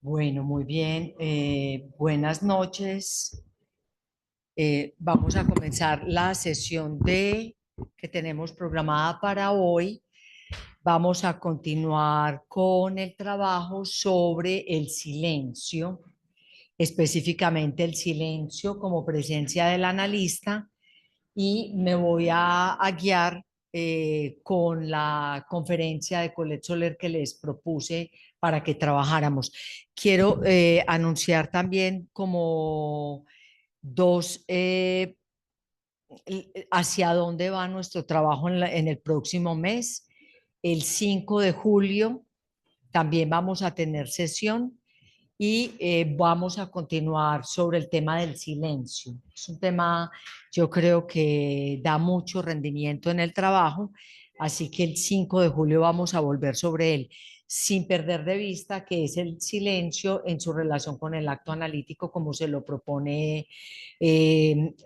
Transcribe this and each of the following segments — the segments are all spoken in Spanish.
Bueno, muy bien. Buenas noches. Vamos a comenzar la sesión que tenemos programada para hoy. Vamos a continuar con el trabajo sobre el silencio, específicamente el silencio como presencia del analista, y me voy a guiar con la conferencia de Colette Soler que les propuse para que trabajáramos. Quiero anunciar también como dos hacia dónde va nuestro trabajo en el próximo mes. El 5 de julio también vamos a tener sesión y vamos a continuar sobre el tema del silencio. Es un tema, yo creo que da mucho rendimiento en el trabajo, así que el 5 de julio vamos a volver sobre él, sin perder de vista que es el silencio en su relación con el acto analítico, como se lo propone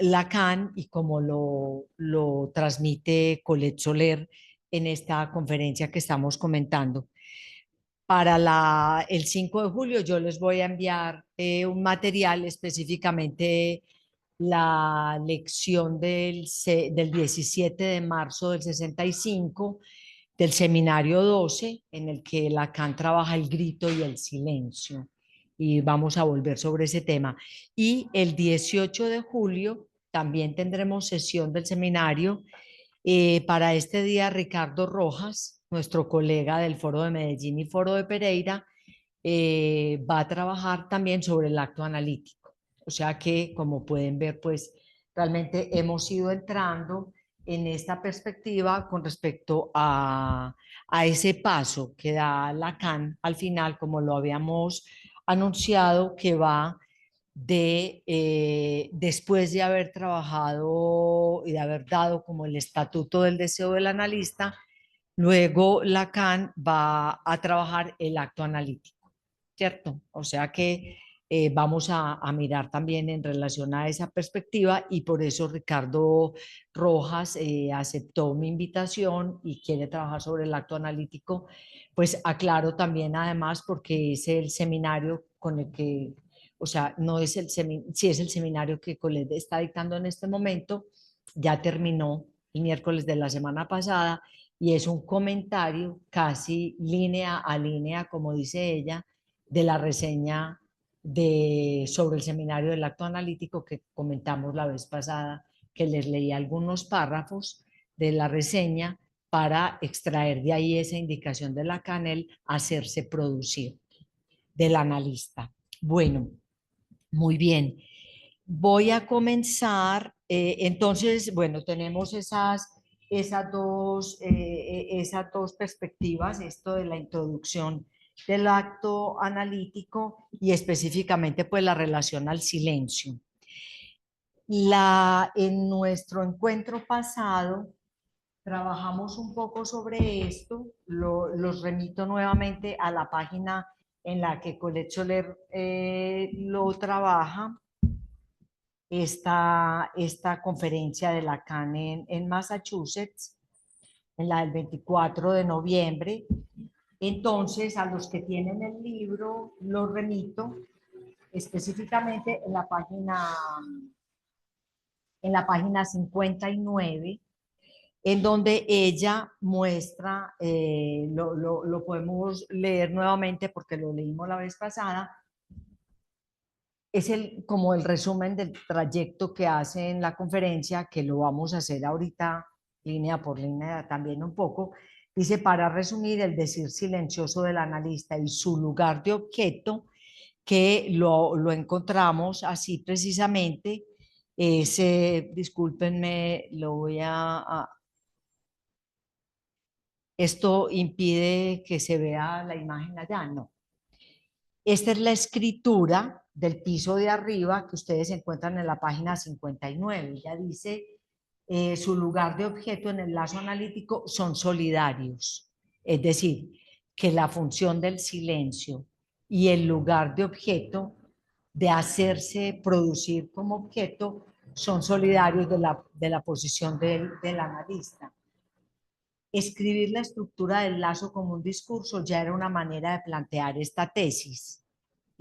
Lacan y como lo transmite Colette Soler en esta conferencia que estamos comentando. Para el 5 de julio yo les voy a enviar un material, específicamente la lección del 17 de marzo del 65 del seminario 12, en el que Lacan trabaja el grito y el silencio. Y vamos a volver sobre ese tema. Y el 18 de julio también tendremos sesión del seminario. Para este día, Ricardo Rojas, nuestro colega del Foro de Medellín y Foro de Pereira, va a trabajar también sobre el acto analítico. O sea que, como pueden ver, pues realmente hemos ido entrando en esta perspectiva con respecto a ese paso que da Lacan al final, como lo habíamos anunciado, que va después de haber trabajado y de haber dado como el estatuto del deseo del analista, luego Lacan va a trabajar el acto analítico, ¿cierto? O sea que vamos a mirar también en relación a esa perspectiva, y por eso Ricardo Rojas aceptó mi invitación y quiere trabajar sobre el acto analítico. Pues aclaro también además porque es el seminario con el que, o sea, no es sí es el seminario que Colette está dictando en este momento, ya terminó el miércoles de la semana pasada, y es un comentario casi línea a línea, como dice ella, de la reseña sobre el seminario del acto analítico que comentamos la vez pasada, que les leí algunos párrafos de la reseña para extraer de ahí esa indicación de Lacan, el hacerse producir del analista. Bueno, muy bien. Voy a comenzar, entonces, bueno, tenemos esas dos perspectivas, esto de la introducción del acto analítico y específicamente pues la relación al silencio. En nuestro encuentro pasado trabajamos un poco sobre esto, los remito nuevamente a la página en la que Colette Soler lo trabaja, esta conferencia de Lacan en Massachusetts, en la del 24 de noviembre. Entonces, a los que tienen el libro, lo remito específicamente en la página 59, en donde ella muestra, lo podemos leer nuevamente porque lo leímos la vez pasada, es como el resumen del trayecto que hace en la conferencia, que lo vamos a hacer ahorita línea por línea también un poco. Dice, para resumir, el decir silencioso del analista y su lugar de objeto, que lo encontramos así precisamente. Discúlpenme, lo voy esto impide que se vea la imagen allá, no. Esta es la escritura del piso de arriba que ustedes encuentran en la página 59. Ya dice, su lugar de objeto en el lazo analítico son solidarios. Es decir, que la función del silencio y el lugar de objeto, de hacerse producir como objeto, son solidarios de la posición del analista. Escribir la estructura del lazo como un discurso ya era una manera de plantear esta tesis.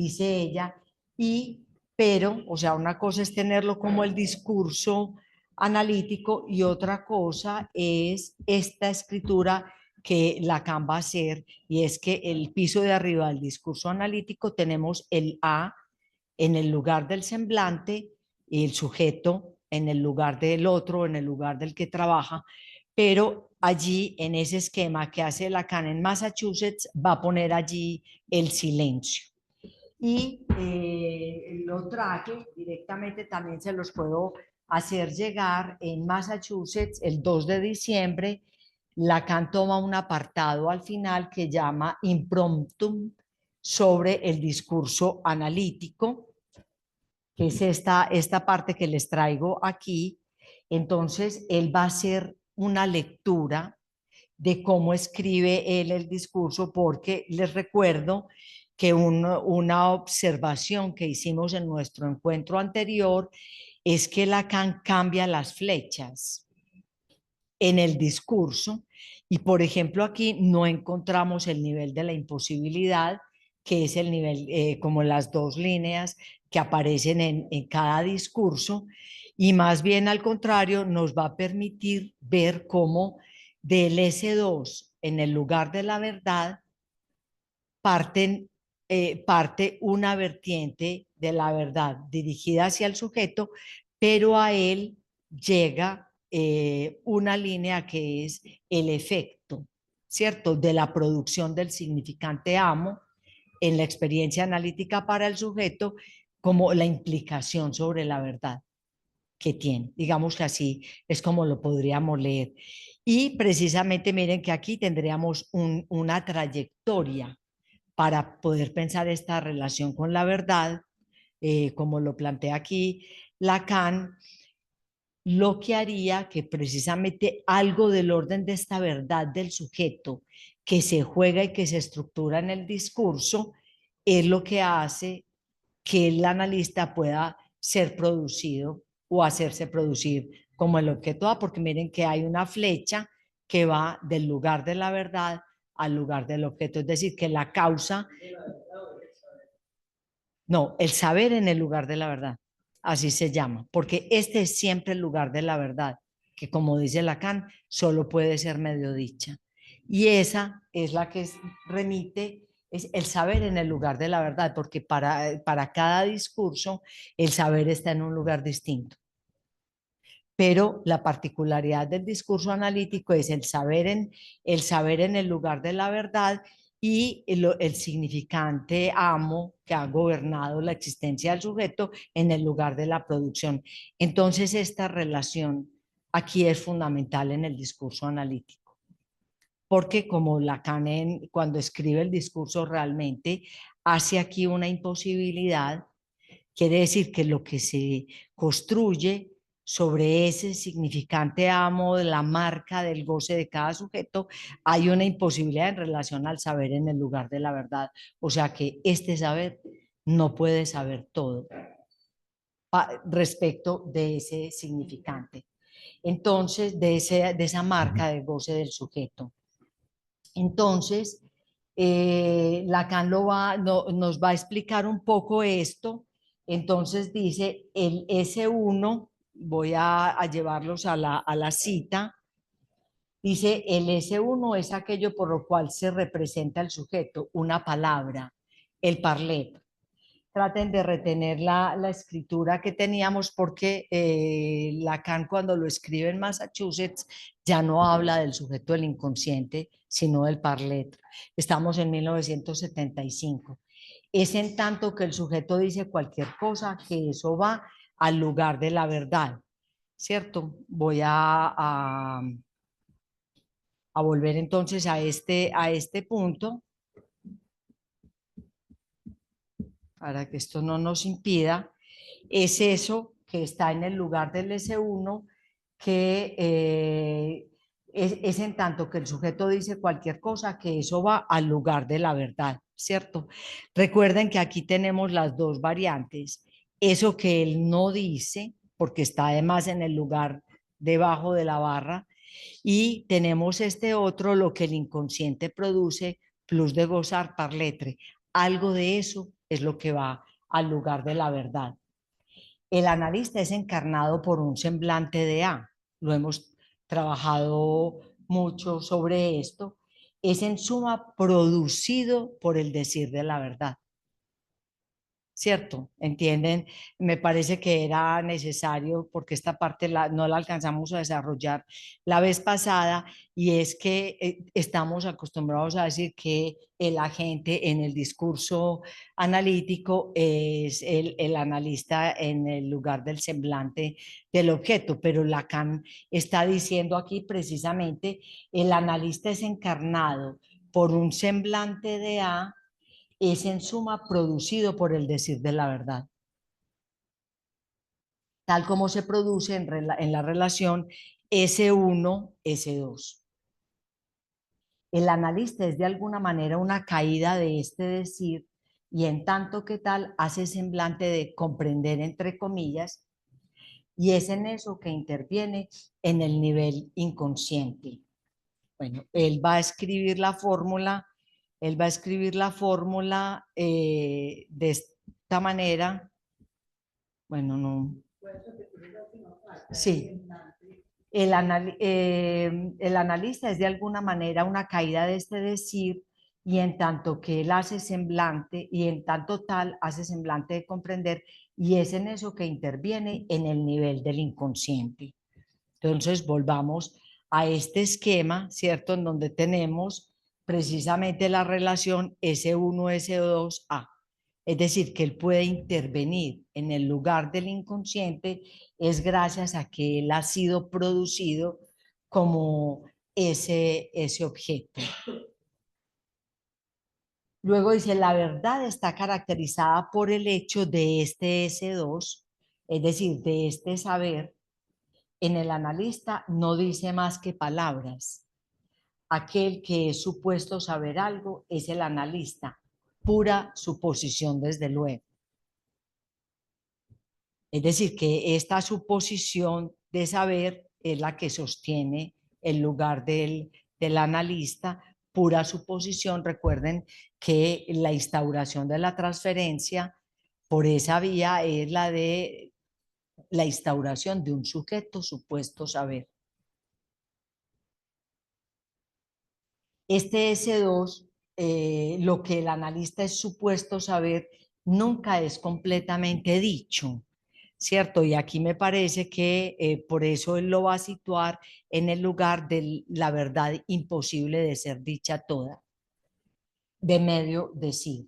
dice ella, pero, o sea, una cosa es tenerlo como el discurso analítico y otra cosa es esta escritura que Lacan va a hacer, y es que el piso de arriba del discurso analítico tenemos el A en el lugar del semblante y el sujeto en el lugar del otro, en el lugar del que trabaja, pero allí en ese esquema que hace Lacan en Massachusetts va a poner allí el silencio. Y lo traje directamente, también se los puedo hacer llegar en Massachusetts el 2 de diciembre. Lacan toma un apartado al final que llama Impromptum sobre el discurso analítico, que es esta parte que les traigo aquí. Entonces, él va a hacer una lectura de cómo escribe él el discurso, porque les recuerdo que una observación que hicimos en nuestro encuentro anterior es que Lacan cambia las flechas en el discurso y, por ejemplo, aquí no encontramos el nivel de la imposibilidad, que es el nivel, como las dos líneas que aparecen en cada discurso, y más bien al contrario nos va a permitir ver cómo del S2 en el lugar de la verdad parte una vertiente de la verdad dirigida hacia el sujeto, pero a él llega una línea que es el efecto, ¿cierto? De la producción del significante amo en la experiencia analítica para el sujeto, como la implicación sobre la verdad que tiene. Digamos que así es como lo podríamos leer. Y precisamente miren que aquí tendríamos una trayectoria para poder pensar esta relación con la verdad, como lo plantea aquí Lacan, lo que haría que precisamente algo del orden de esta verdad del sujeto que se juega y que se estructura en el discurso es lo que hace que el analista pueda ser producido o hacerse producir como el objeto A, porque miren que hay una flecha que va del lugar de la verdad al lugar del objeto, es decir, que la causa, no, el saber en el lugar de la verdad, así se llama, porque este es siempre el lugar de la verdad, que como dice Lacan, solo puede ser medio dicha. Y esa es la que remite, es el saber en el lugar de la verdad, porque para cada discurso el saber está en un lugar distinto. Pero la particularidad del discurso analítico es el saber en el lugar de la verdad y el significante amo que ha gobernado la existencia del sujeto en el lugar de la producción. Entonces, esta relación aquí es fundamental en el discurso analítico, porque como Lacan cuando escribe el discurso realmente hace aquí una imposibilidad. Quiere decir que lo que se construye sobre ese significante amo de la marca del goce de cada sujeto, hay una imposibilidad en relación al saber en el lugar de la verdad. O sea que este saber no puede saber todo respecto de ese significante. Entonces, de esa marca del goce del sujeto. Entonces, Lacan nos va a explicar un poco esto. Entonces dice, el S1, voy a llevarlos a la cita, dice, el S1 es aquello por lo cual se representa el sujeto, una palabra, el parler. Traten de retener la escritura que teníamos porque Lacan cuando lo escribe en Massachusetts ya no habla del sujeto del inconsciente, sino del parlet. Estamos en 1975. Es en tanto que el sujeto dice cualquier cosa que eso va al lugar de la verdad, ¿cierto? Voy a volver entonces a este punto para que esto no nos impida, es eso que está en el lugar del S1, que es en tanto que el sujeto dice cualquier cosa, que eso va al lugar de la verdad, ¿cierto? Recuerden que aquí tenemos las dos variantes, eso que él no dice, porque está además en el lugar debajo de la barra, y tenemos este otro, lo que el inconsciente produce, plus de gozar par letre. Algo de eso es lo que va al lugar de la verdad. El analista es encarnado por un semblante de A. Lo hemos trabajado mucho sobre esto. Es en suma producido por el decir de la verdad. ¿Cierto? ¿Entienden? Me parece que era necesario porque esta parte no la alcanzamos a desarrollar la vez pasada y es que estamos acostumbrados a decir que el agente en el discurso analítico es el analista en el lugar del semblante del objeto, pero Lacan está diciendo aquí precisamente el analista es encarnado por un semblante de A, es en suma producido por el decir de la verdad, tal como se produce en la relación S1-S2. El analista es de alguna manera una caída de este decir y en tanto que tal hace semblante de comprender entre comillas y es en eso que interviene en el nivel inconsciente. Bueno, él va a escribir la fórmula, de esta manera. Bueno, no. Sí. El analista es de alguna manera una caída de este decir y en tanto que él hace semblante y en tanto tal hace semblante de comprender y es en eso que interviene en el nivel del inconsciente. Entonces volvamos a este esquema, ¿cierto? En donde tenemos precisamente la relación S1-S2A. Es decir, que él puede intervenir en el lugar del inconsciente es gracias a que él ha sido producido como ese objeto. Luego dice, la verdad está caracterizada por el hecho de este S2, es decir, de este saber. En el analista no dice más que palabras. Aquel que es supuesto saber algo es el analista, pura suposición desde luego. Es decir, que esta suposición de saber es la que sostiene el lugar del analista, pura suposición. Recuerden que la instauración de la transferencia por esa vía es la de la instauración de un sujeto supuesto saber. Este S2, lo que el analista es supuesto saber, nunca es completamente dicho, ¿cierto? Y aquí me parece que por eso él lo va a situar en el lugar de la verdad imposible de ser dicha toda, de medio decir.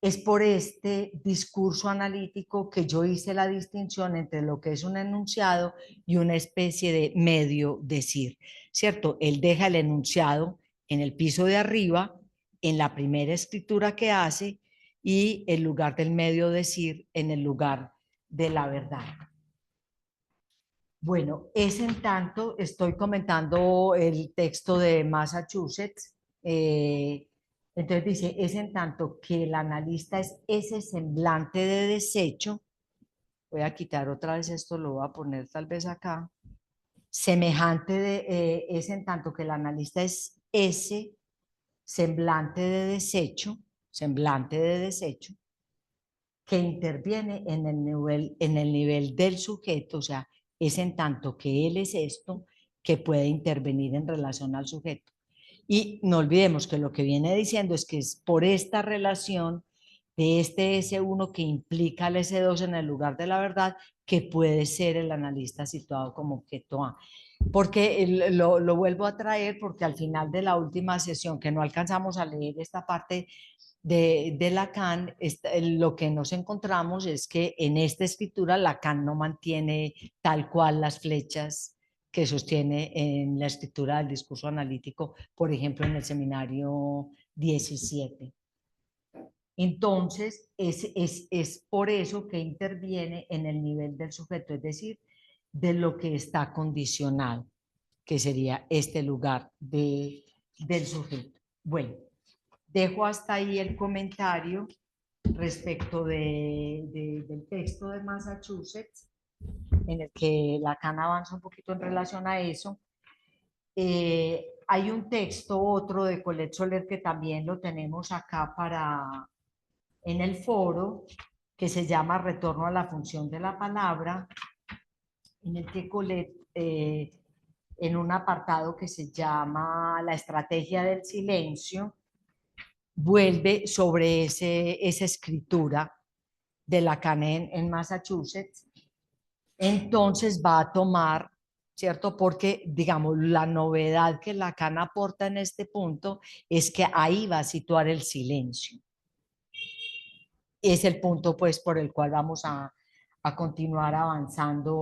Es por este discurso analítico que yo hice la distinción entre lo que es un enunciado y una especie de medio decir, ¿cierto? Él deja el enunciado en el piso de arriba, en la primera escritura que hace, y el lugar del medio decir en el lugar de la verdad. Bueno, es en tanto, estoy comentando el texto de Massachusetts, entonces dice, es en tanto que el analista es ese semblante de desecho, voy a quitar otra vez esto, lo voy a poner tal vez acá, es en tanto que el analista es ese semblante de desecho, que interviene en el nivel del sujeto, o sea, es en tanto que él es esto que puede intervenir en relación al sujeto. Y no olvidemos que lo que viene diciendo es que es por esta relación de este S1 que implica al S2 en el lugar de la verdad que puede ser el analista situado como objeto A. Porque lo vuelvo a traer porque al final de la última sesión que no alcanzamos a leer esta parte de Lacan, lo que nos encontramos es que en esta escritura Lacan no mantiene tal cual las flechas que sostiene en la escritura del discurso analítico, por ejemplo, en el seminario 17. Entonces, es por eso que interviene en el nivel del sujeto, es decir, de lo que está condicionado, que sería este lugar del sujeto. Bueno, dejo hasta ahí el comentario respecto del texto de Massachusetts, en el que Lacan avanza un poquito en relación a eso. Hay un texto, otro de Colette Soler, que también lo tenemos acá en el foro que se llama Retorno a la función de la palabra, en el que Colette, en un apartado que se llama La estrategia del silencio, vuelve sobre esa escritura de Lacan en Massachusetts. Entonces va a tomar, ¿cierto? Porque, digamos, la novedad que Lacan aporta en este punto es que ahí va a situar el silencio. Es el punto, pues, por el cual vamos a continuar avanzando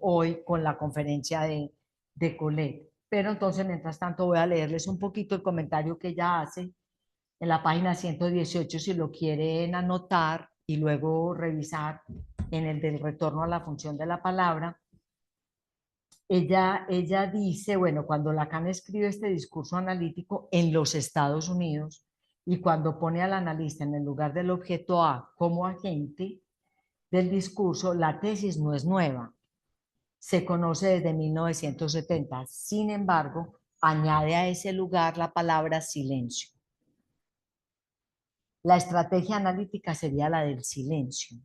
hoy con la conferencia de Colette. Pero entonces, mientras tanto, voy a leerles un poquito el comentario que ella hace en la página 118, si lo quieren anotar y luego revisar en el del retorno a la función de la palabra. Ella dice, bueno, cuando Lacan escribe este discurso analítico en los Estados Unidos y cuando pone al analista en el lugar del objeto A como agente del discurso, la tesis no es nueva, se conoce desde 1970. Sin embargo, añade a ese lugar la palabra silencio. La estrategia analítica sería la del silencio.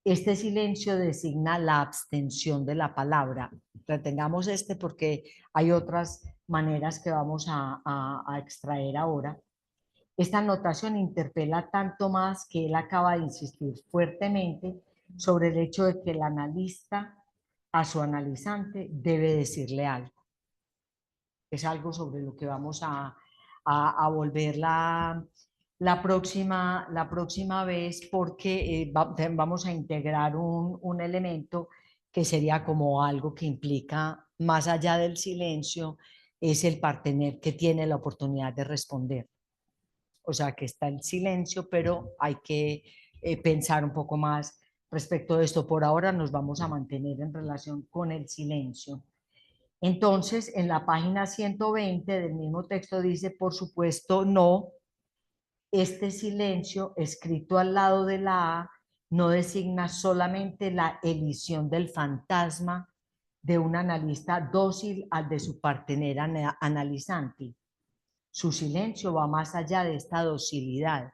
Este silencio designa la abstención de la palabra. Retengamos este porque hay otras maneras que vamos a extraer ahora. Esta notación interpela tanto más que él acaba de insistir fuertemente sobre el hecho de que el analista a su analizante debe decirle algo. Es algo sobre lo que vamos a volver la próxima vez porque vamos a integrar un elemento que sería como algo que implica, más allá del silencio, es el partener que tiene la oportunidad de responder. O sea, que está el silencio, pero hay que pensar un poco más respecto de esto. Por ahora nos vamos a mantener en relación con el silencio. Entonces, en la página 120 del mismo texto dice, por supuesto, no, este silencio escrito al lado de la A no designa solamente la elisión del fantasma de un analista dócil al de su partener analizante. Su silencio va más allá de esta docilidad.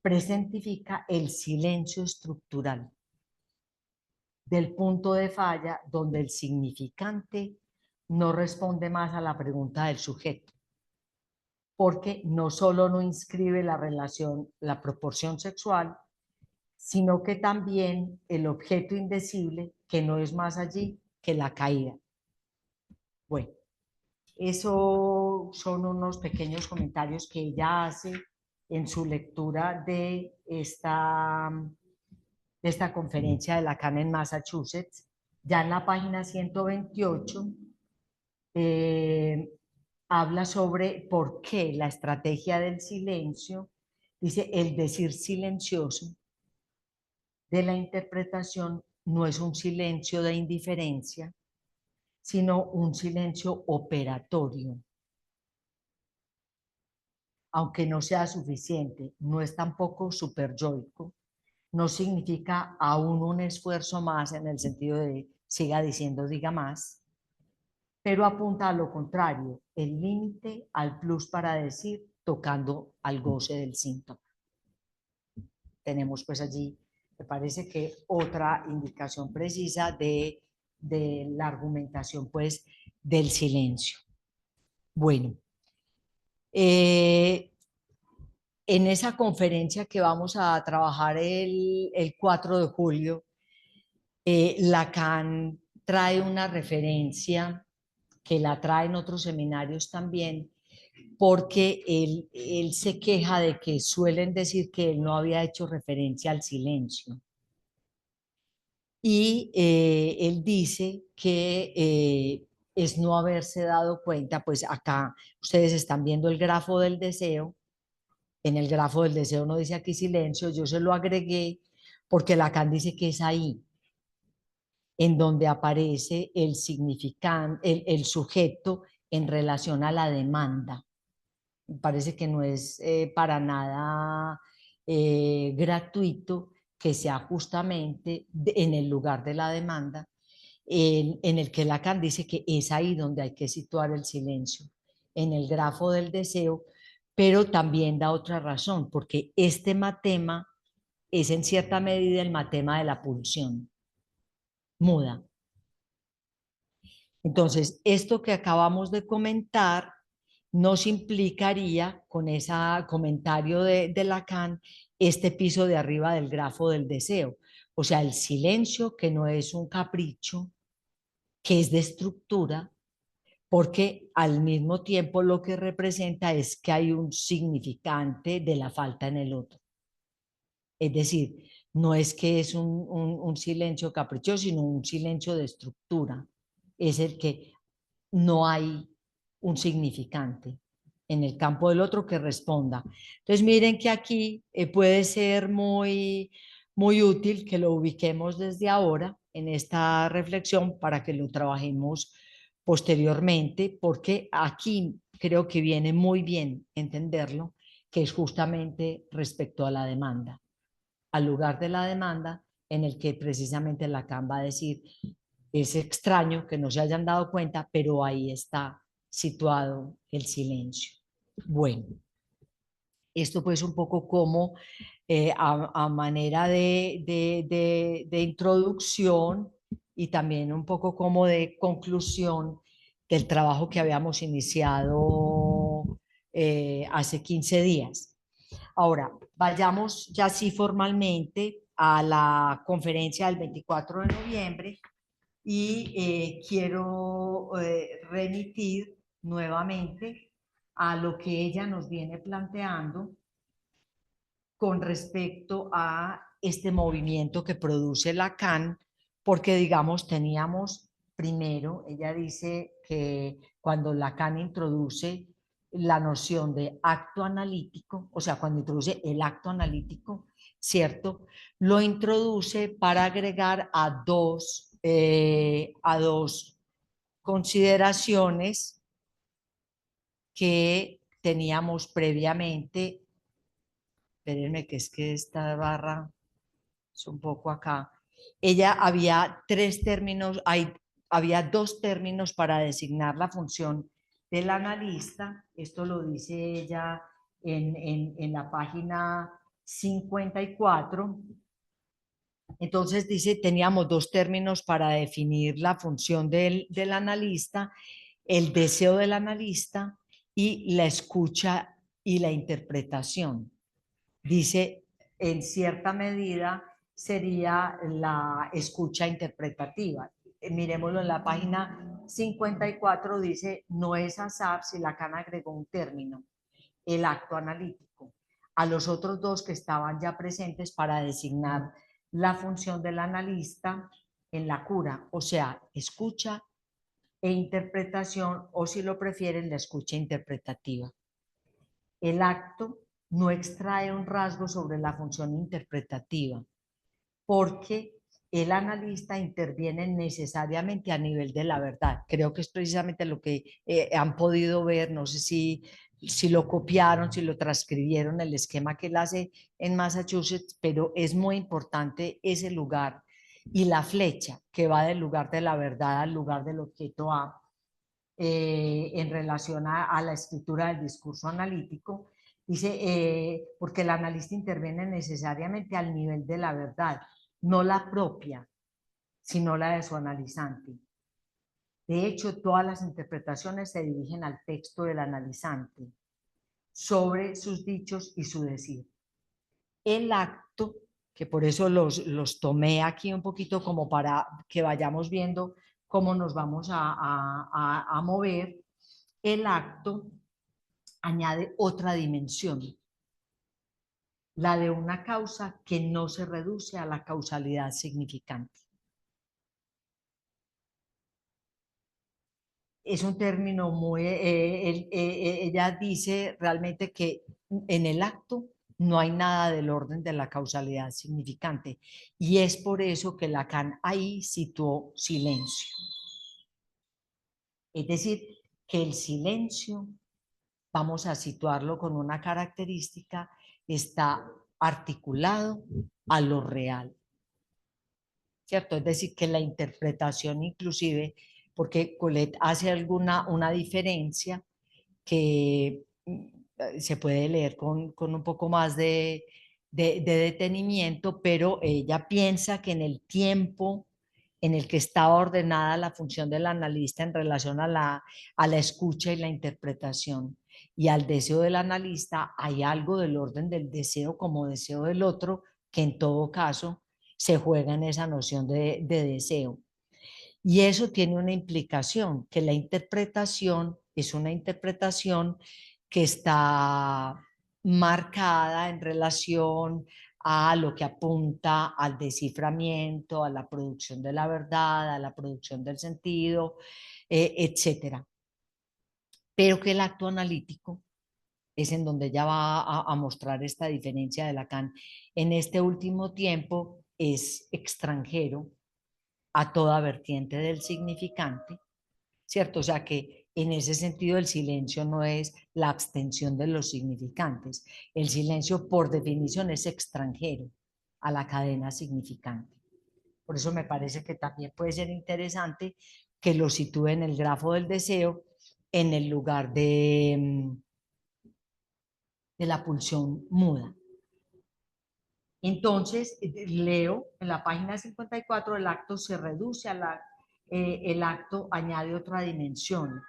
Presentifica el silencio estructural del punto de falla donde el significante no responde más a la pregunta del sujeto, porque no solo no inscribe la relación, la proporción sexual, sino que también el objeto indecible, que no es más allí que la caída. Bueno, eso son unos pequeños comentarios que ella hace en su lectura de esta conferencia de Lacan en Massachusetts. Ya en la página 128 eh, habla sobre por qué la estrategia del silencio, dice, el decir silencioso de la interpretación no es un silencio de indiferencia, sino un silencio operatorio. Aunque no sea suficiente, no es tampoco superyoico, no significa aún un esfuerzo más en el sentido de siga diciendo, diga más, pero apunta a lo contrario, el límite al plus para decir, tocando al goce del síntoma. Tenemos pues allí, me parece que otra indicación precisa de la argumentación pues del silencio. Bueno, en esa conferencia que vamos a trabajar el 4 de julio, Lacan trae una referencia que la trae en otros seminarios también, porque él se queja de que suelen decir que él no había hecho referencia al silencio. Y él dice que es no haberse dado cuenta, pues acá ustedes están viendo el grafo del deseo. En el grafo del deseo no dice aquí silencio, yo se lo agregué porque Lacan dice que es ahí en donde aparece el significante, el sujeto en relación a la demanda. Me parece que no es para nada gratuito que sea justamente en el lugar de la demanda, en el que Lacan dice que es ahí donde hay que situar el silencio, en el grafo del deseo, pero también da otra razón, porque este matema es en cierta medida el matema de la pulsión muda. Entonces, esto que acabamos de comentar nos implicaría, con ese comentario de Lacan, este piso de arriba del grafo del deseo. O sea, el silencio que no es un capricho, que es de estructura, porque al mismo tiempo lo que representa es que hay un significante de la falta en el otro. Es decir, no es que es un silencio caprichoso, sino un silencio de estructura. Es el que no hay un significante en el campo del otro que responda. Entonces miren que aquí puede ser muy útil que lo ubiquemos desde ahora en esta reflexión para que lo trabajemos posteriormente, porque aquí creo que viene muy bien entenderlo, que es justamente respecto a la demanda, al lugar de la demanda en el que precisamente Lacan va a decir, es extraño que no se hayan dado cuenta, pero ahí está situado el silencio. Bueno, esto pues un poco como a manera de introducción y también un poco como de conclusión del trabajo que habíamos iniciado hace 15 días. Ahora, vayamos ya sí formalmente a la conferencia del 24 de noviembre y quiero remitir nuevamente a lo que ella nos viene planteando con respecto a este movimiento que produce Lacan, porque digamos teníamos primero, ella dice que cuando Lacan introduce la noción de acto analítico, o sea, cuando introduce el acto analítico, ¿cierto? Lo introduce para agregar a dos consideraciones que teníamos previamente. Espérenme que es que esta barra es un poco acá. Ella había había dos términos para designar la función del analista. Esto lo dice ella en la página 54. Entonces dice, teníamos dos términos para definir la función del analista, el deseo del analista y la escucha y la interpretación. Dice, en cierta medida sería la escucha interpretativa. Miremoslo en la página 54, dice, no es azar si Lacan agregó un término, el acto analítico, a los otros dos que estaban ya presentes para designar la función del analista en la cura, o sea, escucha e interpretación, o si lo prefieren, la escucha interpretativa. El acto no extrae un rasgo sobre la función interpretativa, porque el analista interviene necesariamente a nivel de la verdad. Creo que es precisamente lo que han podido ver, no sé si lo copiaron, si lo transcribieron, el esquema que él hace en Massachusetts, pero es muy importante ese lugar y la flecha que va del lugar de la verdad al lugar del objeto A en relación a la escritura del discurso analítico. Dice, porque el analista interviene necesariamente al nivel de la verdad, no la propia, sino la de su analizante. De hecho, todas las interpretaciones se dirigen al texto del analizante sobre sus dichos y su decir. El acto, que por eso los tomé aquí un poquito como para que vayamos viendo cómo nos vamos a mover, el acto añade otra dimensión, la de una causa que no se reduce a la causalidad significante. Es un término muy, ella dice realmente que en el acto no hay nada del orden de la causalidad significante y es por eso que Lacan ahí situó silencio. Es decir, que el silencio, vamos a situarlo con una característica, está articulado a lo real, ¿cierto? Es decir, que la interpretación inclusive, porque Colette hace una diferencia que se puede leer con un poco más de detenimiento, pero ella piensa que en el tiempo en el que estaba ordenada la función del analista en relación a la escucha y la interpretación y al deseo del analista, hay algo del orden del deseo como deseo del otro, que en todo caso se juega en esa noción de deseo. Y eso tiene una implicación, que la interpretación es una interpretación que está marcada en relación a lo que apunta al desciframiento, a la producción de la verdad, a la producción del sentido, etcétera. Pero que el acto analítico es en donde ella va a mostrar esta diferencia de Lacan. En este último tiempo es extranjero a toda vertiente del significante, ¿cierto? O sea que en ese sentido el silencio no es la abstención de los significantes. El silencio por definición es extranjero a la cadena significante. Por eso me parece que también puede ser interesante que lo sitúe en el grafo del deseo en el lugar de la pulsión muda. Entonces, leo en la página 54, el acto se reduce a el acto añade otra dimensión,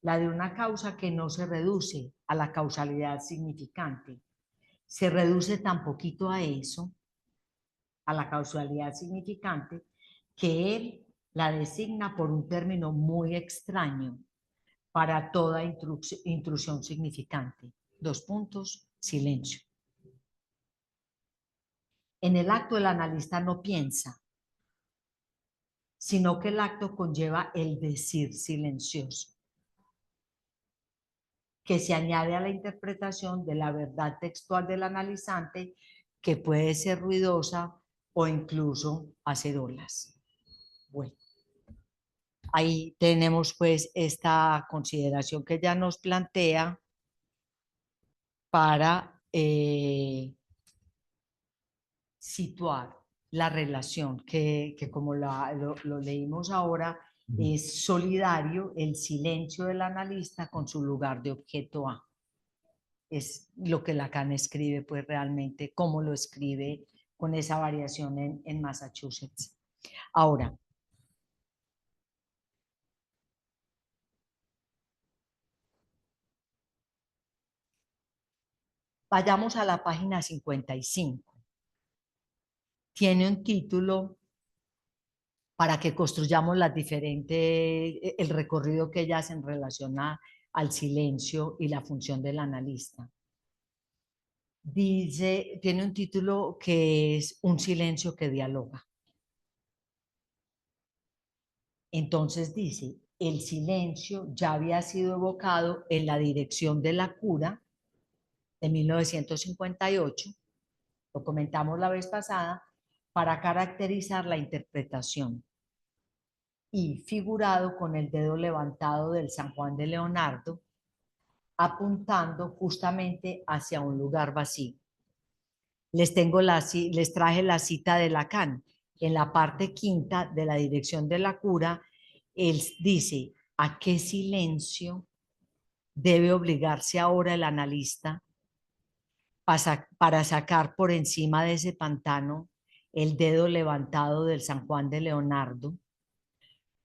la de una causa que no se reduce a la causalidad significante. Se reduce tan poquito a eso, a la causalidad significante, que él la designa por un término muy extraño para toda intrusión significante. Dos puntos, silencio. En el acto el analista no piensa, sino que el acto conlleva el decir silencioso, que se añade a la interpretación de la verdad textual del analizante, que puede ser ruidosa o incluso hacer olas. Bueno, ahí tenemos pues esta consideración que ya nos plantea para situar la relación que como lo leímos ahora, es solidario el silencio del analista con su lugar de objeto A. Es lo que Lacan escribe, pues realmente, cómo lo escribe con esa variación en Massachusetts. Ahora, vayamos a la página 55. Tiene un título para que construyamos las diferentes, el recorrido que ella hace en relación al silencio y la función del analista. Dice, tiene un título que es Un silencio que dialoga. Entonces dice, el silencio ya había sido evocado en La dirección de la cura de 1958, lo comentamos la vez pasada, para caracterizar la interpretación, y figurado con el dedo levantado del San Juan de Leonardo, apuntando justamente hacia un lugar vacío. Les traje la cita de Lacan. En la parte quinta de La dirección de la cura, él dice, ¿a qué silencio debe obligarse ahora el analista para sacar por encima de ese pantano el dedo levantado del San Juan de Leonardo,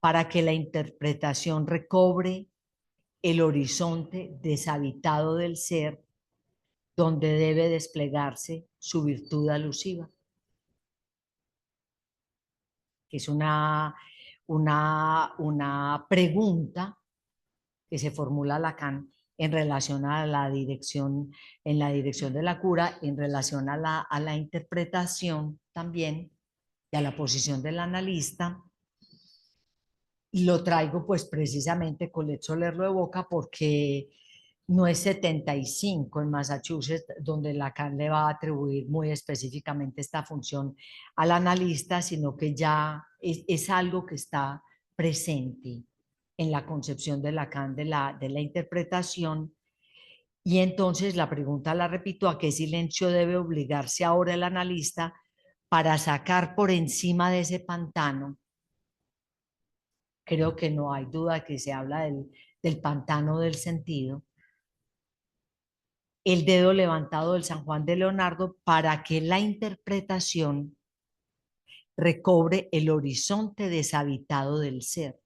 para que la interpretación recobre el horizonte deshabitado del ser donde debe desplegarse su virtud alusiva? Que es una pregunta que se formula Lacan en relación a la dirección, en la dirección de la cura, en relación a la interpretación también y a la posición del analista. Y lo traigo pues precisamente, Colette Soler lo evoca porque no es 75 en Massachusetts donde Lacan le va a atribuir muy específicamente esta función al analista, sino que ya es algo que está presente en la concepción de Lacan de la interpretación. Y entonces la pregunta la repito, ¿a qué silencio debe obligarse ahora el analista para sacar por encima de ese pantano? Creo que no hay duda que se habla del pantano del sentido, el dedo levantado del San Juan de Leonardo para que la interpretación recobre el horizonte deshabitado del ser,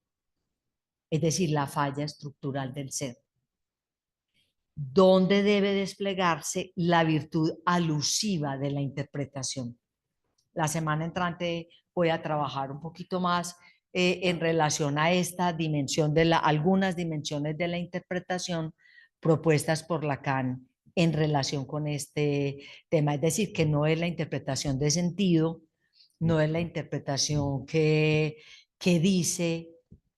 es decir, la falla estructural del ser, donde debe desplegarse la virtud alusiva de la interpretación. La semana entrante voy a trabajar un poquito más en relación a esta dimensión algunas dimensiones de la interpretación propuestas por Lacan en relación con este tema. Es decir, que no es la interpretación de sentido, no es la interpretación que dice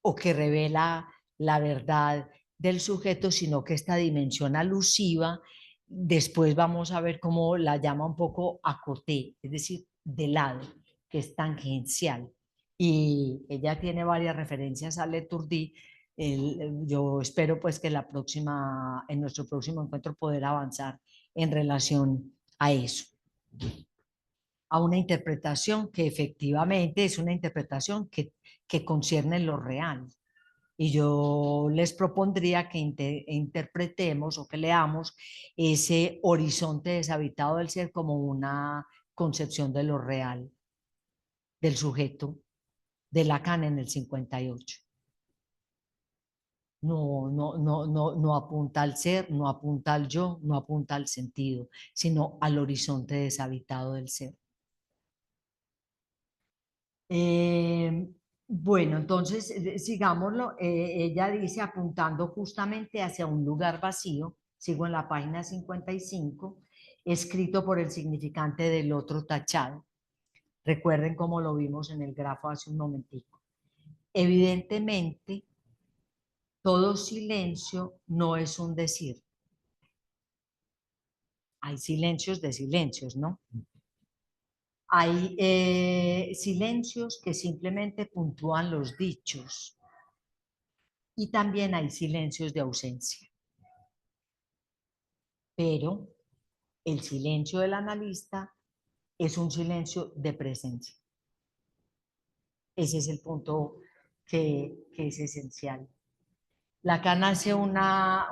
o que revela la verdad del sujeto, sino que esta dimensión alusiva, después vamos a ver cómo la llama un poco a côté, es decir, de lado, que es tangencial. Y ella tiene varias referencias a Leturdi. Yo espero pues que en nuestro próximo encuentro poder avanzar en relación a eso, a una interpretación que efectivamente es una interpretación que concierne lo real. Y yo les propondría que interpretemos o que leamos ese horizonte deshabitado del ser como una concepción de lo real, del sujeto, de Lacan en el 58. No apunta al ser, no apunta al yo, no apunta al sentido, sino al horizonte deshabitado del ser. Eh, bueno, entonces sigámoslo. Ella dice apuntando justamente hacia un lugar vacío, sigo en la página 55, escrito por el significante del otro tachado. Recuerden cómo lo vimos en el grafo hace un momentico. Evidentemente, todo silencio no es un decir. Hay silencios de silencios, ¿no? Hay silencios que simplemente puntúan los dichos y también hay silencios de ausencia. Pero el silencio del analista es un silencio de presencia. Ese es el punto que es esencial. Lacan hace una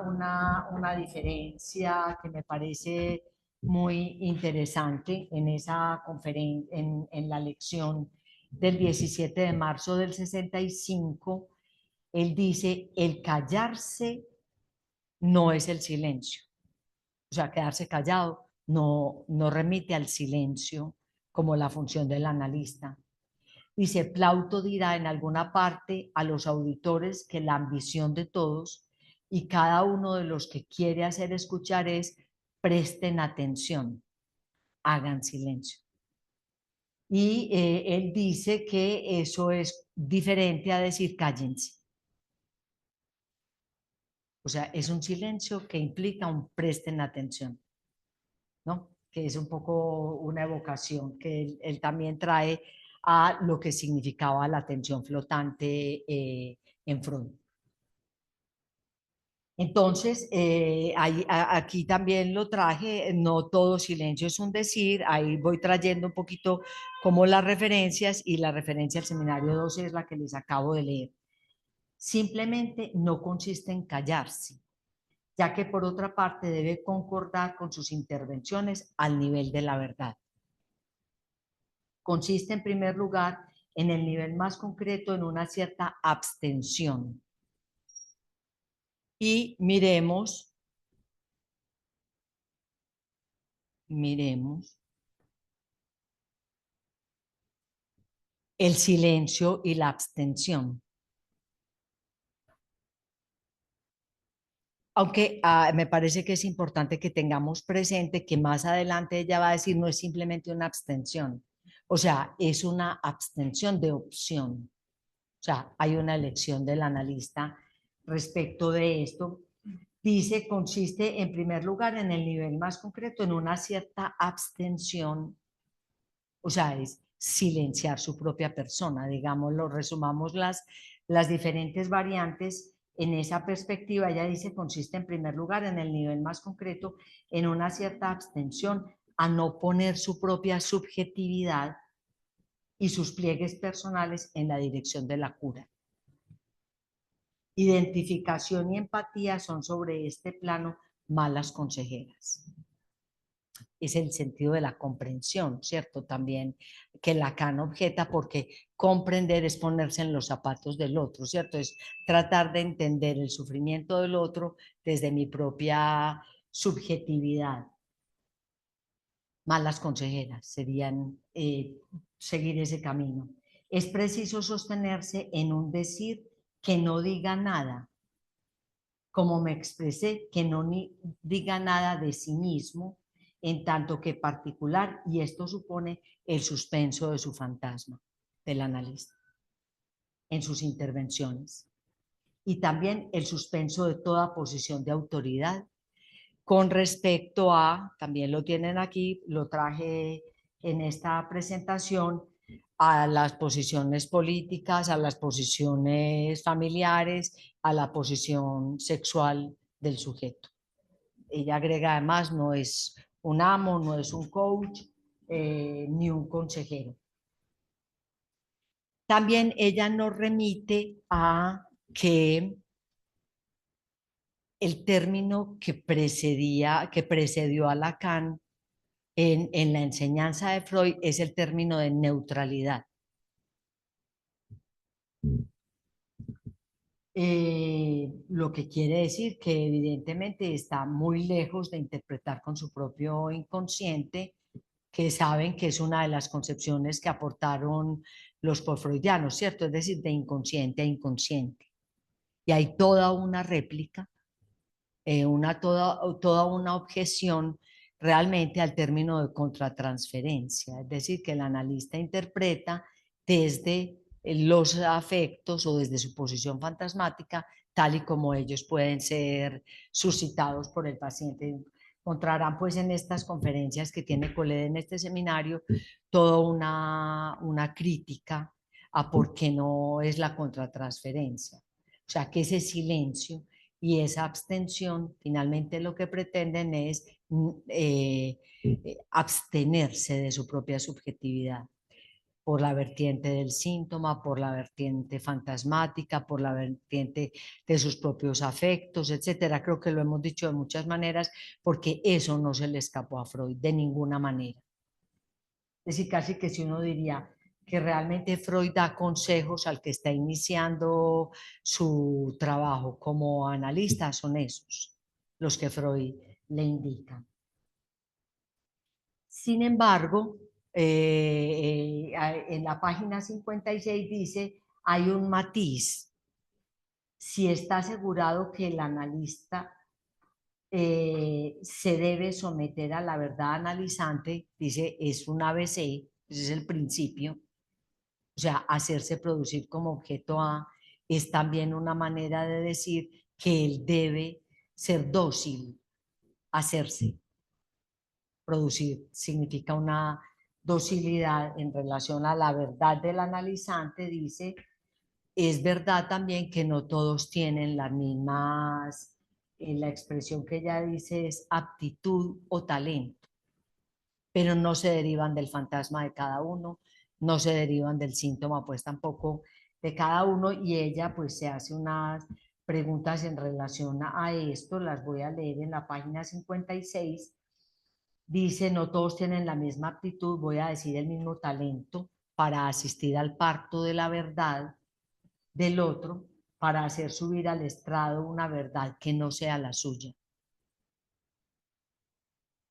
diferencia que me parece muy interesante en esa conferencia, en la lección del 17 de marzo del 65. Él dice, el callarse no es el silencio. O sea, quedarse callado no remite al silencio como la función del analista. Dice, Plauto dirá en alguna parte a los auditores que la ambición de todos y cada uno de los que quiere hacer escuchar es presten atención, hagan silencio. Y él dice que eso es diferente a decir cállense. O sea, es un silencio que implica un presten atención, ¿no? Que es un poco una evocación que él también trae a lo que significaba la atención flotante en Freud. Entonces, aquí también lo traje, no todo silencio es un decir, ahí voy trayendo un poquito como las referencias y la referencia al seminario 12 es la que les acabo de leer. Simplemente no consiste en callarse, ya que por otra parte debe concordar con sus intervenciones al nivel de la verdad. Consiste en primer lugar en el nivel más concreto en una cierta abstención. Y miremos el silencio y la abstención. Aunque me parece que es importante que tengamos presente que más adelante ella va a decir no es simplemente una abstención, o sea, es una abstención de opción. O sea, hay una elección del analista respecto de esto. Dice, consiste en primer lugar en el nivel más concreto en una cierta abstención, o sea, es silenciar su propia persona, digamos, lo resumamos las diferentes variantes en esa perspectiva. Ella dice, consiste en primer lugar en el nivel más concreto en una cierta abstención a no poner su propia subjetividad y sus pliegues personales en la dirección de la cura. Identificación y empatía son sobre este plano malas consejeras. Es el sentido de la comprensión, ¿cierto? También que Lacan objeta, porque comprender es ponerse en los zapatos del otro, ¿cierto? Es tratar de entender el sufrimiento del otro desde mi propia subjetividad. Malas consejeras serían seguir ese camino. Es preciso sostenerse en un decir que no diga nada, como me expresé, que no diga nada de sí mismo, en tanto que particular, y esto supone el suspenso de su fantasma, del analista, en sus intervenciones. Y también el suspenso de toda posición de autoridad con respecto a, también lo tienen aquí, lo traje en esta presentación, a las posiciones políticas, a las posiciones familiares, a la posición sexual del sujeto. Ella agrega además, no es un amo, no es un coach, ni un consejero. También ella nos remite a que el término que precedió a Lacan en la enseñanza de Freud es el término de neutralidad. Lo que quiere decir que evidentemente está muy lejos de interpretar con su propio inconsciente, que saben que es una de las concepciones que aportaron los postfreudianos, ¿cierto? Es decir, de inconsciente a inconsciente. Y hay toda una réplica, toda una objeción realmente al término de contratransferencia, es decir, que el analista interpreta desde los afectos o desde su posición fantasmática, tal y como ellos pueden ser suscitados por el paciente. Encontrarán pues en estas conferencias que tiene Colette en este seminario toda una crítica a por qué no es la contratransferencia. O sea, que ese silencio y esa abstención finalmente lo que pretenden es abstenerse de su propia subjetividad por la vertiente del síntoma, por la vertiente fantasmática, por la vertiente de sus propios afectos, etcétera. Creo que lo hemos dicho de muchas maneras porque eso no se le escapó a Freud de ninguna manera. Es decir, casi que si uno diría que realmente Freud da consejos al que está iniciando su trabajo como analista, son esos los que Freud le indica. Sin embargo, en la página 56 dice, hay un matiz. Si está asegurado que el analista se debe someter a la verdad analizante, dice, es un ABC, ese es el principio, o sea, hacerse producir como objeto A es también una manera de decir que él debe ser dócil, hacerse producir, significa una docilidad en relación a la verdad del analizante, dice, es verdad también que no todos tienen las mismas, la expresión que ella dice es aptitud o talento, pero no se derivan del fantasma de cada uno, no se derivan del síntoma, pues tampoco de cada uno, y ella pues se hace unas preguntas en relación a esto, las voy a leer en la página 56. Dice, no todos tienen la misma aptitud, voy a decir el mismo talento para asistir al parto de la verdad del otro, para hacer subir al estrado una verdad que no sea la suya.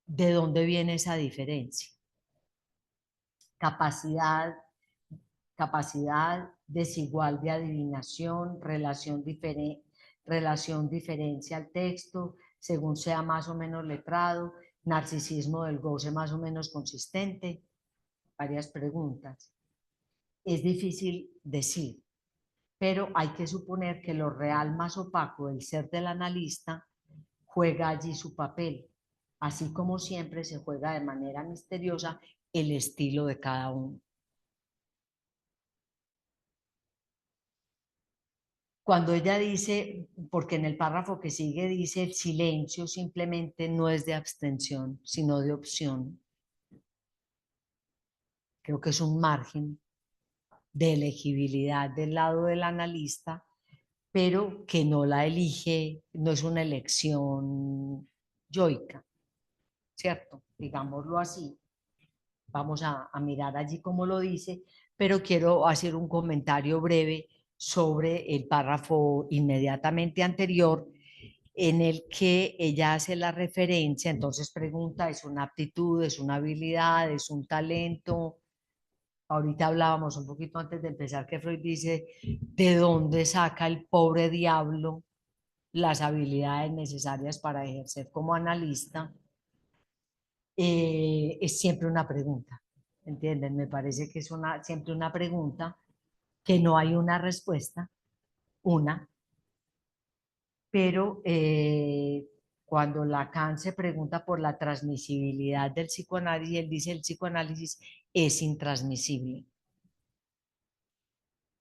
¿De dónde viene esa diferencia? Capacidad, capacidad desigual de adivinación, relación diferencia al texto, según sea más o menos letrado, narcisismo del goce más o menos consistente, varias preguntas. Es difícil decir, pero hay que suponer que lo real más opaco del ser del analista juega allí su papel, así como siempre se juega de manera misteriosa el estilo de cada uno. Cuando ella dice, porque en el párrafo que sigue dice, el silencio simplemente no es de abstención, sino de opción. Creo que es un margen de elegibilidad del lado del analista, pero que no la elige, no es una elección yoica, ¿cierto? Digámoslo así. Vamos a mirar allí cómo lo dice, pero quiero hacer un comentario breve sobre el párrafo inmediatamente anterior en el que ella hace la referencia, entonces pregunta, ¿es una aptitud, es una habilidad, es un talento? Ahorita hablábamos un poquito antes de empezar que Freud dice, ¿de dónde saca el pobre diablo las habilidades necesarias para ejercer como analista? Es siempre una pregunta, ¿entienden? Me parece que es siempre una pregunta, que no hay una respuesta, una, pero cuando Lacan se pregunta por la transmisibilidad del psicoanálisis, él dice el psicoanálisis es intransmisible.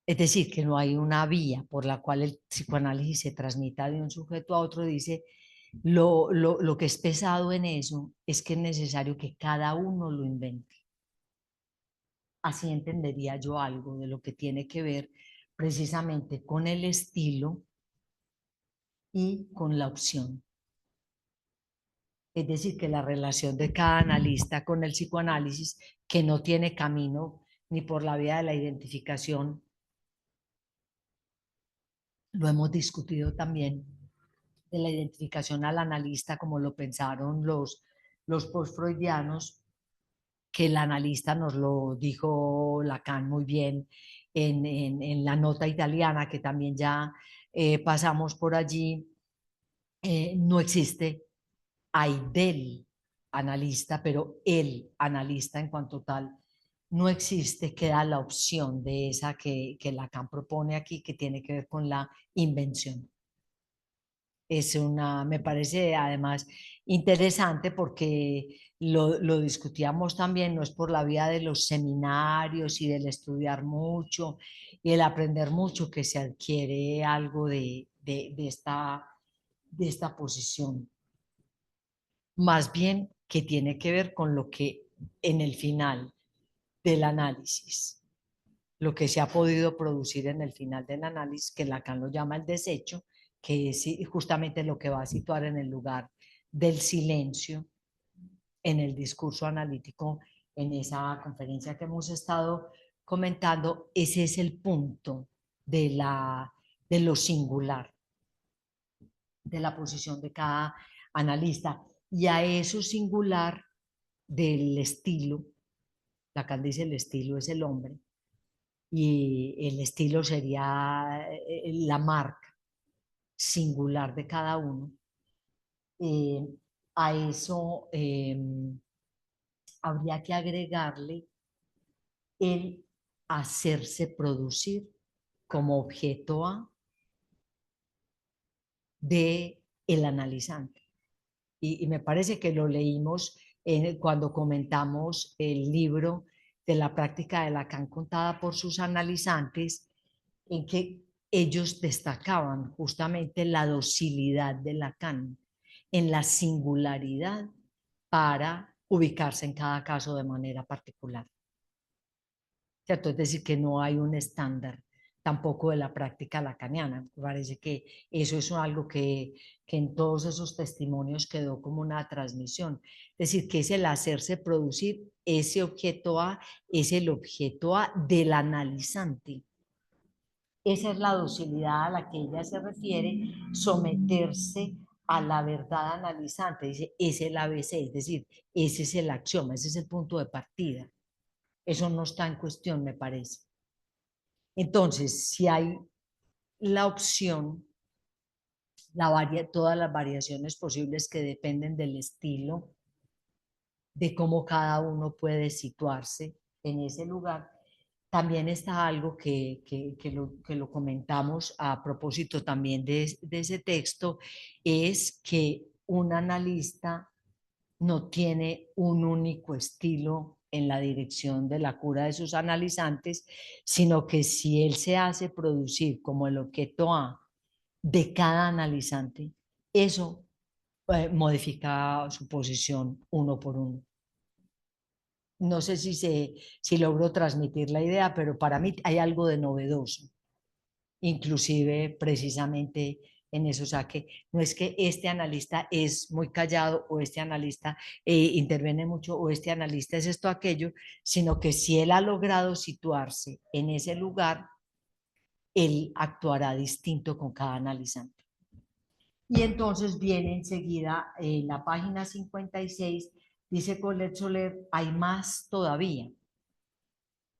Es decir, que no hay una vía por la cual el psicoanálisis se transmita de un sujeto a otro. Dice, lo que es pesado en eso es que es necesario que cada uno lo invente. Así entendería yo algo de lo que tiene que ver precisamente con el estilo y con la opción. Es decir, que la relación de cada analista con el psicoanálisis, que no tiene camino ni por la vía de la identificación, lo hemos discutido también, de la identificación al analista, como lo pensaron los post-freudianos, que el analista nos lo dijo Lacan muy bien en la nota italiana, que también ya pasamos por allí, no existe, hay del analista, pero el analista en cuanto tal no existe, queda la opción de esa que Lacan propone aquí, que tiene que ver con la invención. Es me parece además interesante porque lo discutíamos también, no es por la vía de los seminarios y del estudiar mucho y el aprender mucho que se adquiere algo de esta posición, más bien que tiene que ver con lo que en el final del análisis, lo que se ha podido producir en el final del análisis, que Lacan lo llama el desecho, que es justamente lo que va a situar en el lugar del silencio en el discurso analítico, en esa conferencia que hemos estado comentando. Ese es el punto de lo singular, de la posición de cada analista. Y a eso singular del estilo, Lacan dice el estilo es el hombre, y el estilo sería la marca singular de cada uno. Eh, a eso habría que agregarle el hacerse producir como objeto A de el analizante. Y me parece que lo leímos cuando comentamos el libro de la práctica de Lacan contada por sus analizantes, en que ellos destacaban justamente la docilidad de Lacan, en la singularidad para ubicarse en cada caso de manera particular. ¿Cierto? Es decir, que no hay un estándar tampoco de la práctica lacaniana. Me parece que eso es algo que en todos esos testimonios quedó como una transmisión. Es decir, que es el hacerse producir ese objeto A, es el objeto A del analizante. Esa es la docilidad a la que ella se refiere, someterse a la verdad analizante. Dice, es el ABC, es decir, ese es el axioma, ese es el punto de partida. Eso no está en cuestión, me parece. Entonces, si hay la opción, todas las variaciones posibles que dependen del estilo, de cómo cada uno puede situarse en ese lugar, también está algo que lo comentamos a propósito también de ese texto, es que un analista no tiene un único estilo en la dirección de la cura de sus analizantes, sino que si él se hace producir como el objeto A de cada analizante, eso modifica su posición uno por uno. No sé si logro transmitir la idea, pero para mí hay algo de novedoso, inclusive precisamente en eso. O sea, que no es que este analista es muy callado o este analista interviene mucho o este analista es esto, aquello, sino que si él ha logrado situarse en ese lugar, él actuará distinto con cada analizante. Y entonces viene enseguida en la página 56, dice Colette Soler, hay más todavía.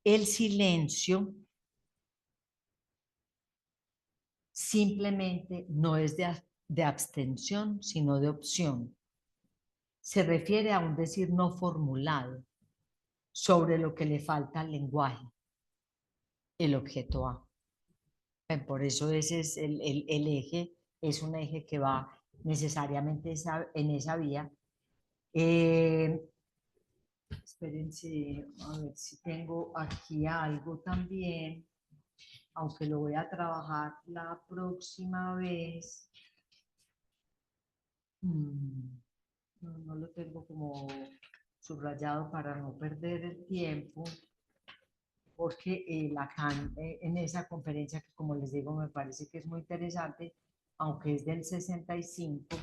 El silencio simplemente no es de abstención, sino de opción. Se refiere a un decir no formulado sobre lo que le falta al lenguaje, el objeto A. Por eso ese es el eje, es un eje que va necesariamente en esa vía. Espérense, a ver si tengo aquí algo también, aunque lo voy a trabajar la próxima vez. No lo tengo como subrayado para no perder el tiempo, porque Lacan en esa conferencia, que como les digo, me parece que es muy interesante, aunque es del 65,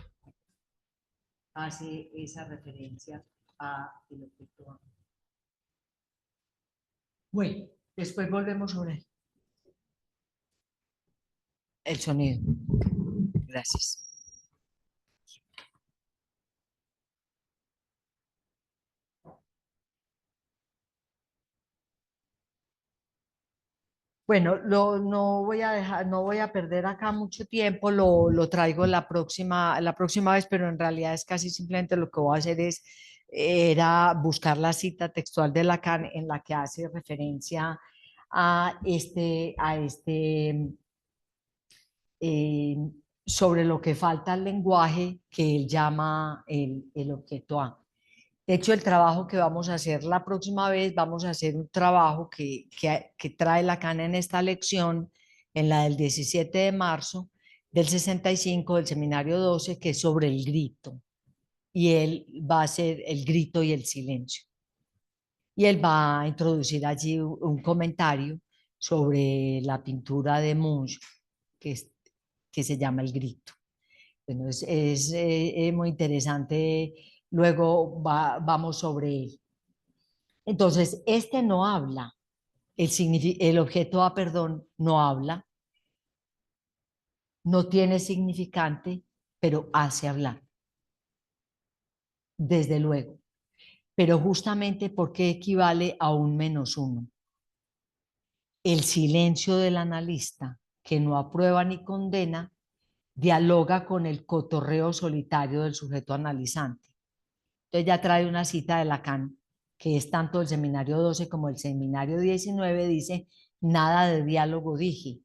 hace esa referencia a el objeto A. Bueno, después volvemos sobre el sonido. Gracias. Bueno, no voy a dejar, no voy a perder acá mucho tiempo, lo traigo la próxima vez, pero en realidad es casi simplemente lo que voy a hacer era buscar la cita textual de Lacan en la que hace referencia a eh, sobre lo que falta al lenguaje que él llama el objeto A. De hecho, el trabajo que vamos a hacer la próxima vez, vamos a hacer un trabajo que trae Lacan en esta lección, en la del 17 de marzo del 65 del seminario 12, que es sobre el grito. Y él va a hacer el grito y el silencio. Y él va a introducir allí un comentario sobre la pintura de Munch, que se llama El grito. Bueno, es muy interesante. Luego vamos sobre él. Entonces, este no habla, el objeto A, perdón, no habla, no tiene significante, pero hace hablar, desde luego. Pero justamente porque equivale a un menos uno. El silencio del analista, que no aprueba ni condena, dialoga con el cotorreo solitario del sujeto analizante. Entonces ya trae una cita de Lacan, que es tanto el seminario 12 como el seminario 19, dice, nada de diálogo dije,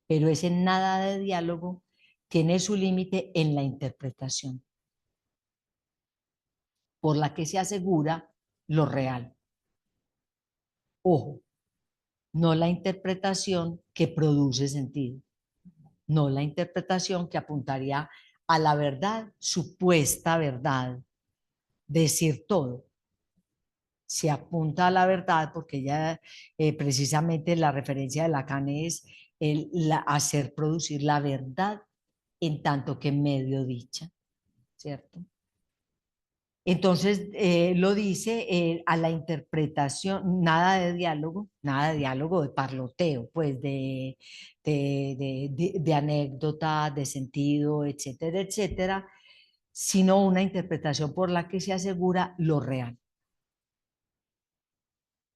pero ese nada de diálogo tiene su límite en la interpretación, por la que se asegura lo real. Ojo, no la interpretación que produce sentido, no la interpretación que apuntaría a la verdad, supuesta verdad, decir todo. Se apunta a la verdad porque ya precisamente la referencia de Lacan es hacer producir la verdad en tanto que medio dicha, ¿cierto? Entonces, lo dice a la interpretación, nada de diálogo de parloteo, pues de anécdota, de sentido, etcétera, etcétera, sino una interpretación por la que se asegura lo real.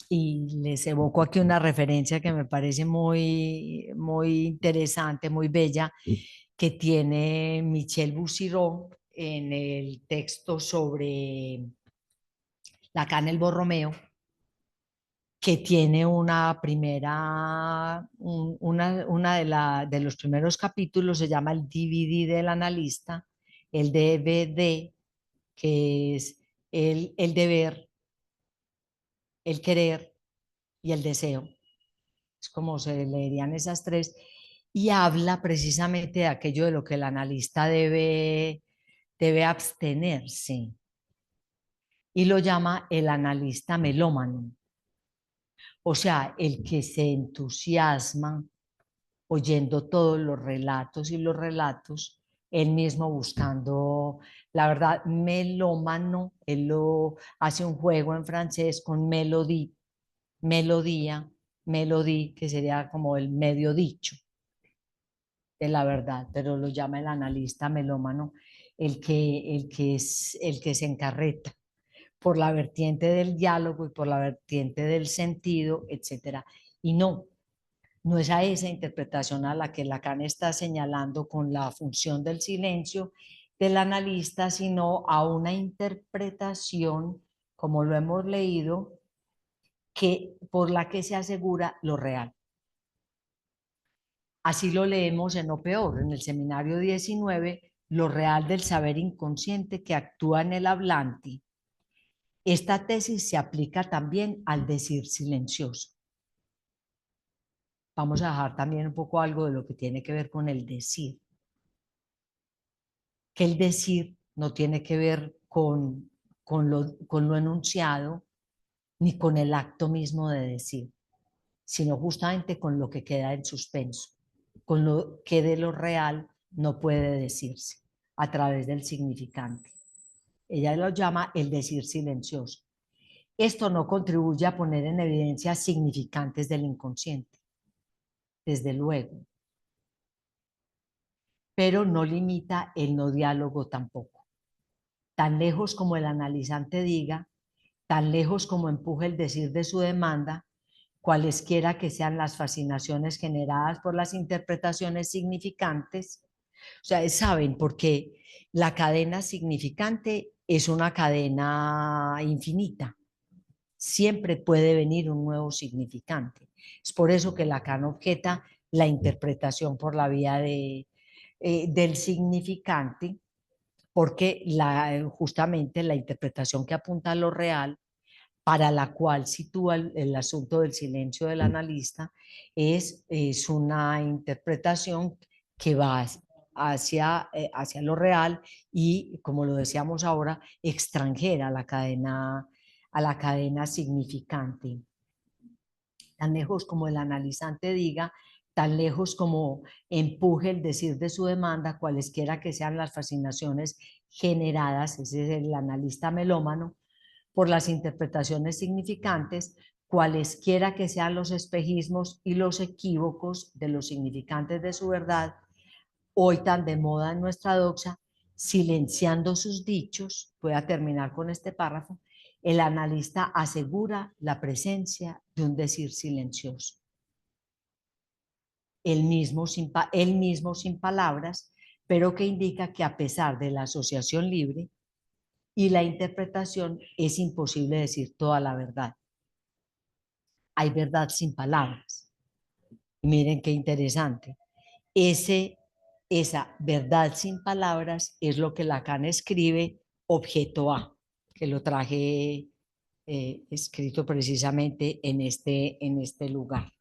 Y les evoco aquí una referencia que me parece muy interesante, muy bella, que tiene Michel Boussiron en el texto sobre Lacan el Borromeo, que tiene una primera, de los primeros capítulos se llama el DVD del analista, el DVD, que es el deber, el querer y el deseo. Es como se leerían esas tres, y habla precisamente de aquello de lo que el analista debe abstenerse, y lo llama el analista melómano, o sea, el que se entusiasma oyendo todos los relatos y los relatos, él mismo buscando, la verdad, melómano, él lo hace un juego en francés con melodía, melodía, melodía, que sería como el medio dicho de la verdad, pero lo llama el analista melómano, el que se encarreta por la vertiente del diálogo y por la vertiente del sentido, etcétera. Y no, no es a esa interpretación a la que Lacan está señalando con la función del silencio del analista, sino a una interpretación, como lo hemos leído, que, por la que se asegura lo real. Así lo leemos en O Peor, en el seminario 19, lo real del saber inconsciente que actúa en el hablante. Esta tesis se aplica también al decir silencioso. Vamos a dejar también un poco algo de lo que tiene que ver con el decir. Que el decir no tiene que ver con lo enunciado ni con el acto mismo de decir, sino justamente con lo que queda en suspenso, con lo que de lo real no puede decirse a través del significante. Ella lo llama el decir silencioso. Esto no contribuye a poner en evidencia significantes del inconsciente, desde luego, pero no limita el no diálogo tampoco. Tan lejos como el analizante diga, tan lejos como empuje el decir de su demanda, cualesquiera que sean las fascinaciones generadas por las interpretaciones significantes. O sea, saben, porque la cadena significante es una cadena infinita. Siempre puede venir un nuevo significante. Es por eso que Lacan objeta la interpretación por la vía del significante, porque justamente la interpretación que apunta a lo real, para la cual sitúa el asunto del silencio del analista, es una interpretación que va hacia lo real y, como lo decíamos ahora, extranjera a la cadena significante. Tan lejos como el analizante diga, tan lejos como empuje el decir de su demanda, cualesquiera que sean las fascinaciones generadas, ese es el analista melómano, por las interpretaciones significantes, cualesquiera que sean los espejismos y los equívocos de los significantes de su verdad, hoy tan de moda en nuestra doxa, silenciando sus dichos. Voy a terminar con este párrafo. El analista asegura la presencia de un decir silencioso. Él mismo sin palabras, pero que indica que a pesar de la asociación libre y la interpretación, es imposible decir toda la verdad. Hay verdad sin palabras. Miren qué interesante. Esa verdad sin palabras es lo que Lacan escribe objeto A, que lo traje escrito precisamente en este lugar.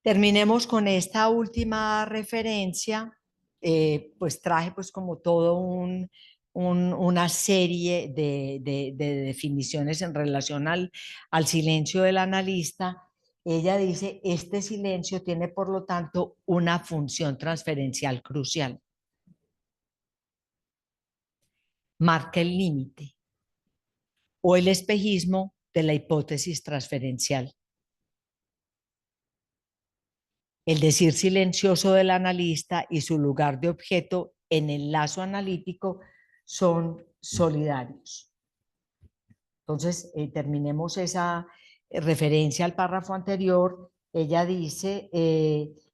Terminemos con esta última referencia, pues traje pues como todo una serie de definiciones en relación al silencio del analista. Ella dice, este silencio tiene por lo tanto una función transferencial crucial. Marca el límite o el espejismo de la hipótesis transferencial. El decir silencioso del analista y su lugar de objeto en el lazo analítico son solidarios. Entonces, terminemos esa referencia al párrafo anterior. Ella dice,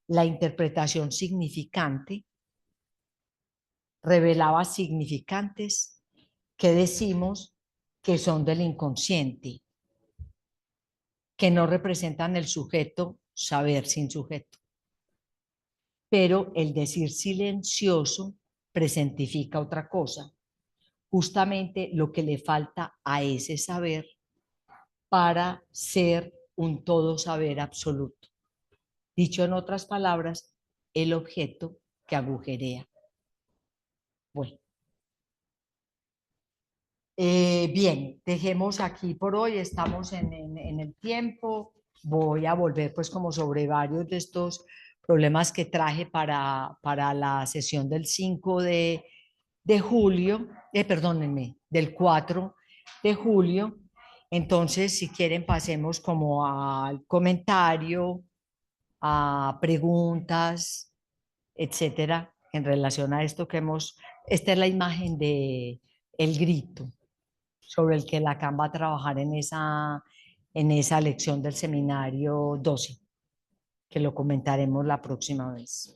la interpretación significante revelaba significantes que decimos que son del inconsciente, que no representan el sujeto, saber sin sujeto. Pero el decir silencioso presentifica otra cosa, justamente lo que le falta a ese saber para ser un todo saber absoluto. Dicho en otras palabras, el objeto que agujerea. Bueno, bien, dejemos aquí por hoy, estamos en el tiempo. voy a volver pues como sobre varios de estos problemas que traje para la sesión del 5 de julio, perdónenme, del 4 de julio. Entonces, si quieren, pasemos como al comentario, a preguntas, etcétera, en relación a esto que hemos. Esta es la imagen de el grito sobre el que Lacan va a trabajar en esa lección del seminario 12, que lo comentaremos la próxima vez.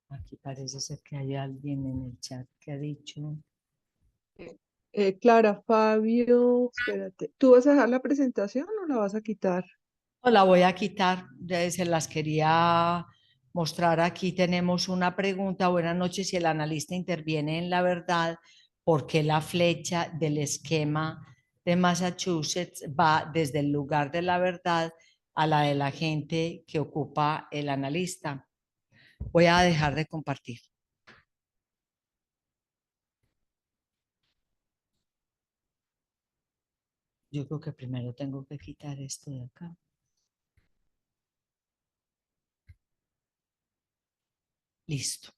Aquí parece ser que hay alguien en el chat que ha dicho. Clara, Fabio, espérate. ¿Tú vas a dejar la presentación o la vas a quitar? No, la voy a quitar, ya se las quería mostrar. Aquí tenemos una pregunta. Buenas noches, si el analista interviene en la verdad, ¿por qué la flecha del esquema de Massachusetts va desde el lugar de la verdad a la de la gente que ocupa el analista? Voy a dejar de compartir. Yo creo que primero tengo que quitar esto de acá. Listo.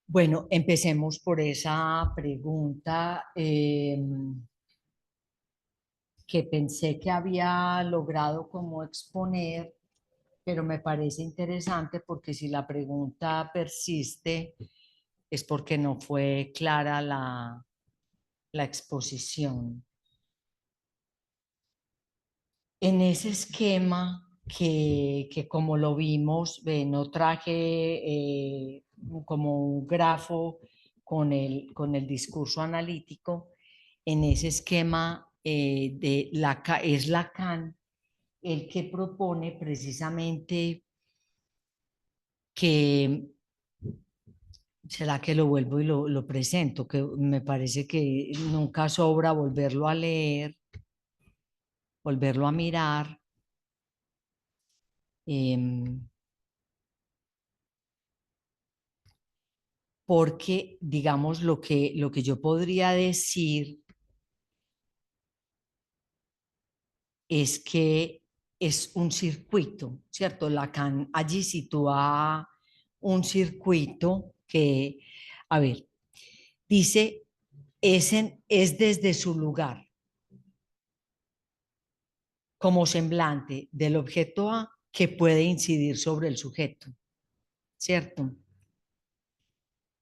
Bueno, empecemos por esa pregunta que pensé que había logrado como exponer, pero me parece interesante porque si la pregunta persiste es porque no fue clara la exposición. En ese esquema que como lo vimos, no traje como un grafo con el discurso analítico, en ese esquema es Lacan el que propone precisamente que, será que lo vuelvo y lo presento, que me parece que nunca sobra volverlo a leer, volverlo a mirar. em, Porque, digamos, lo que yo podría decir es que es un circuito, ¿cierto? Lacan allí sitúa un circuito que, a ver, dice, es desde su lugar, como semblante del objeto A, que puede incidir sobre el sujeto, ¿cierto?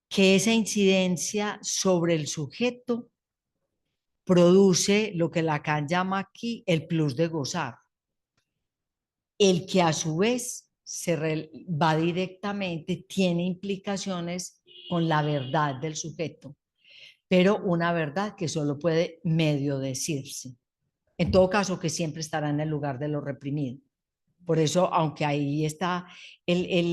Que esa incidencia sobre el sujeto produce lo que Lacan llama aquí el plus de gozar, el que a su vez va directamente, tiene implicaciones con la verdad del sujeto, pero una verdad que solo puede medio decirse. En todo caso, que siempre estará en el lugar de lo reprimido. Por eso, aunque ahí está el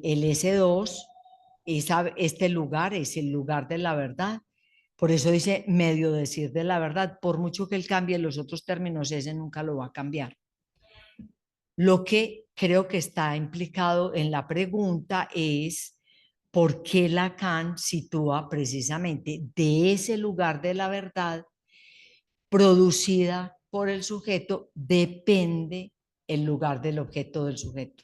S2, este lugar es el lugar de la verdad. Por eso dice medio decir de la verdad. Por mucho que él cambie los otros términos, ese nunca lo va a cambiar. Lo que creo que está implicado en la pregunta es por qué Lacan sitúa precisamente de ese lugar de la verdad producida por el sujeto, depende el lugar del objeto del sujeto.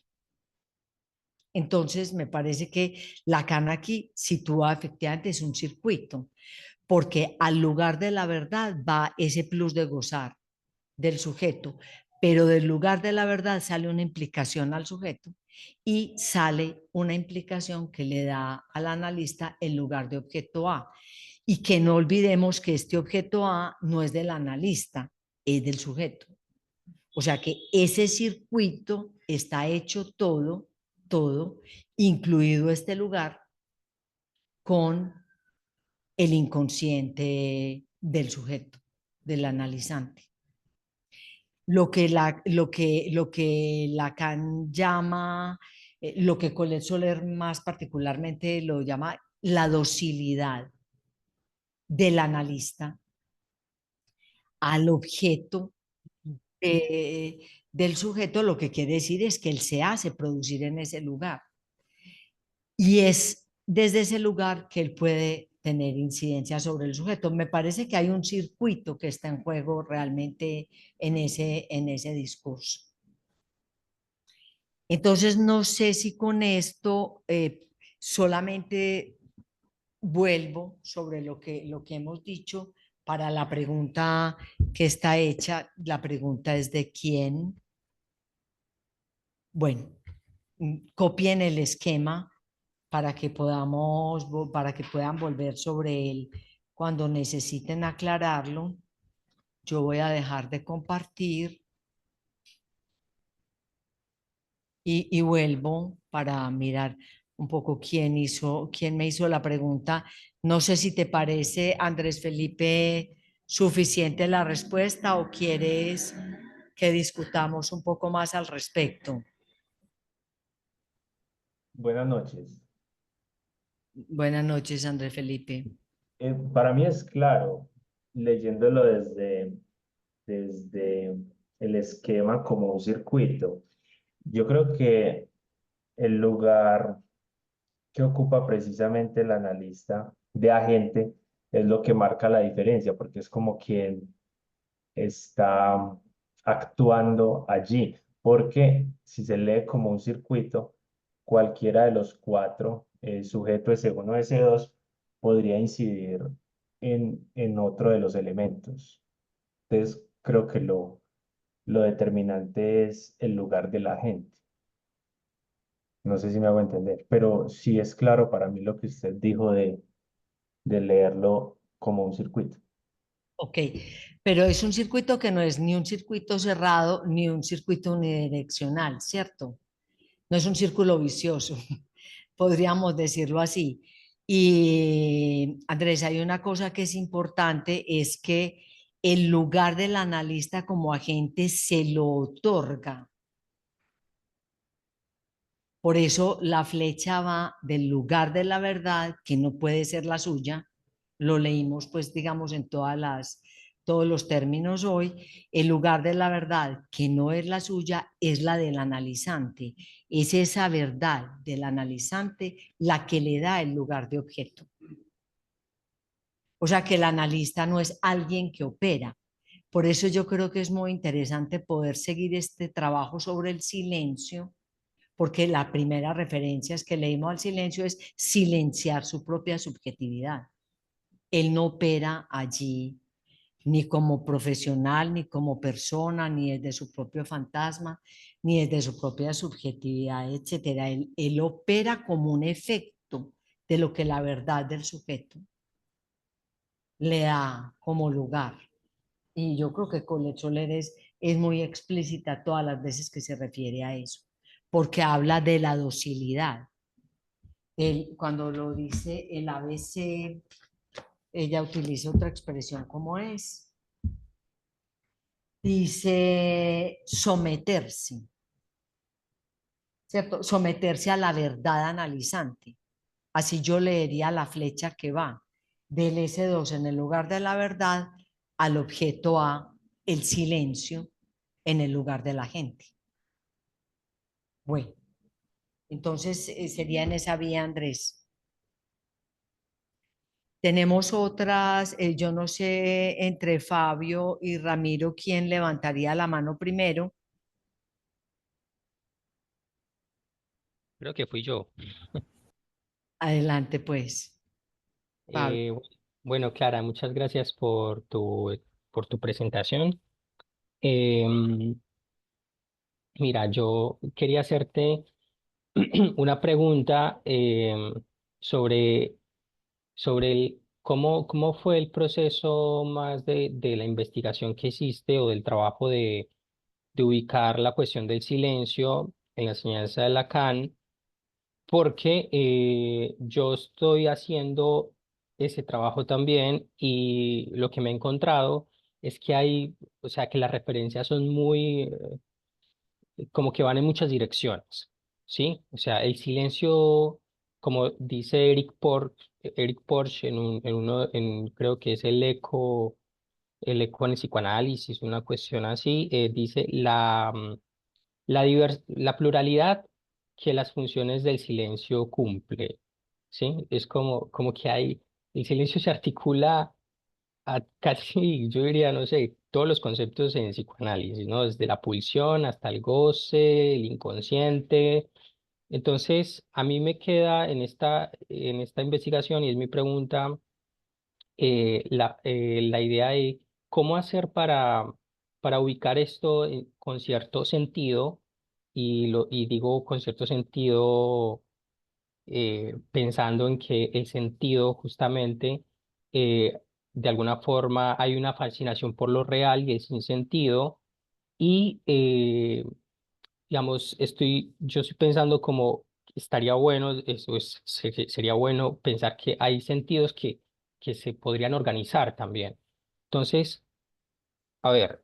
Entonces, me parece que Lacan aquí sitúa efectivamente es un circuito, porque al lugar de la verdad va ese plus de gozar del sujeto, pero del lugar de la verdad sale una implicación al sujeto y sale una implicación que le da al analista el lugar de objeto A. Y que no olvidemos que este objeto A no es del analista, es del sujeto. O sea que ese circuito está hecho todo, incluido este lugar, con el inconsciente del sujeto, del analizante. Lo que Lacan llama, lo que Colette Soler más particularmente lo llama la docilidad del analista al objeto del sujeto, lo que quiere decir es que él se hace producir en ese lugar. Y es desde ese lugar que él puede tener incidencia sobre el sujeto. Me parece que hay un circuito que está en juego realmente en ese discurso. Entonces, no sé si con esto solamente vuelvo sobre lo que hemos dicho para la pregunta que está hecha. La pregunta es de quién. Bueno, copien el esquema para que para que puedan volver sobre él cuando necesiten aclararlo. Yo voy a dejar de compartir y vuelvo para mirar un poco quién me hizo la pregunta. No sé si te parece, Andrés Felipe, suficiente la respuesta o quieres que discutamos un poco más al respecto. Buenas noches. Buenas noches, Andrés Felipe. Para mí es claro, leyéndolo desde el esquema como un circuito. Yo creo que el lugar que ocupa precisamente el analista de agente es lo que marca la diferencia, porque es como quien está actuando allí, porque si se lee como un circuito, cualquiera de los cuatro, sujeto S1, S2, podría incidir en otro de los elementos. Entonces, creo que lo determinante es el lugar de la gente. No sé si me hago entender, pero sí es claro para mí lo que usted dijo de leerlo como un circuito. Ok, pero es un circuito que no es ni un circuito cerrado ni un circuito unidireccional, ¿cierto? No es un círculo vicioso, podríamos decirlo así. Y Andrés, hay una cosa que es importante, es que el lugar del analista como agente se lo otorga. Por eso la flecha va del lugar de la verdad, que no puede ser la suya. Lo leímos, pues, digamos, en todos los términos hoy. El lugar de la verdad, que no es la suya, es la del analizante. Es esa verdad del analizante la que le da el lugar de objeto. O sea que el analista no es alguien que opera. Por eso yo creo que es muy interesante poder seguir este trabajo sobre el silencio, porque la primera referencia es que leímos al silencio es silenciar su propia subjetividad. Él no opera allí ni como profesional, ni como persona, ni desde su propio fantasma, ni desde su propia subjetividad, etcétera. Él opera como un efecto de lo que la verdad del sujeto le da como lugar. Y yo creo que Colette Soler es muy explícita todas las veces que se refiere a eso, porque habla de la docilidad. Cuando lo dice el ABC, ella utiliza otra expresión como es. Dice someterse, ¿cierto? Someterse a la verdad analizante. Así yo leería la flecha que va del S2 en el lugar de la verdad al objeto A, el silencio, en el lugar de la gente. Bueno, entonces sería en esa vía, Andrés. Tenemos otras, yo no sé, entre Fabio y Ramiro, ¿quién levantaría la mano primero? Creo que fui yo. Adelante, pues, Fabio. Eh, bueno, Clara, muchas gracias por tu presentación. Em, Mira, yo quería hacerte una pregunta sobre, sobre cómo fue el proceso más de la investigación que hiciste o del trabajo de ubicar la cuestión del silencio en la enseñanza de Lacan, porque yo estoy haciendo ese trabajo también y lo que me he encontrado es que o sea, que las referencias son muy, como que van en muchas direcciones, ¿sí? O sea, el silencio, como dice Eric Port, Eric Porsche creo que es el eco en el psicoanálisis, una cuestión así, dice la pluralidad que las funciones del silencio cumple, ¿sí? Es como que el silencio se articula a casi, yo diría, no sé, todos los conceptos en psicoanálisis, ¿no? Desde la pulsión hasta el goce, el inconsciente. Entonces, a mí me queda en esta investigación, y es mi pregunta, la idea de cómo hacer para ubicar esto con cierto sentido, y digo con cierto sentido pensando en que el sentido justamente, de alguna forma hay una fascinación por lo real y el sinsentido, y digamos, yo estoy pensando como estaría bueno, sería bueno pensar que hay sentidos que se podrían organizar también. Entonces, a ver,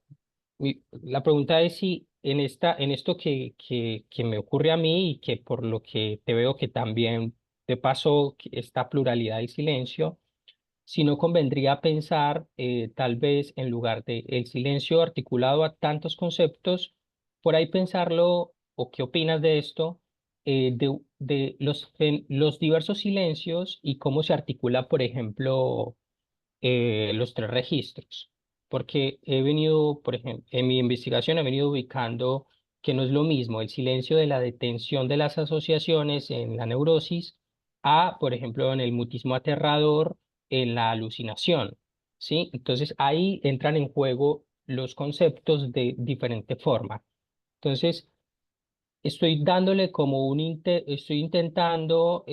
la pregunta es si en esto que me ocurre a mí y que por lo que te veo que también te pasó esta pluralidad y silencio, si no convendría pensar tal vez en lugar de el silencio articulado a tantos conceptos, por ahí pensarlo, o qué opinas de esto, de los diversos silencios y cómo se articula, por ejemplo, los tres registros, porque he venido, por ejemplo, en mi investigación he venido ubicando que no es lo mismo el silencio de la detención de las asociaciones en la neurosis a, por ejemplo, en el mutismo aterrador, en la alucinación, ¿sí? Entonces ahí entran en juego los conceptos de diferente forma. Entonces, estoy dándole como estoy intentando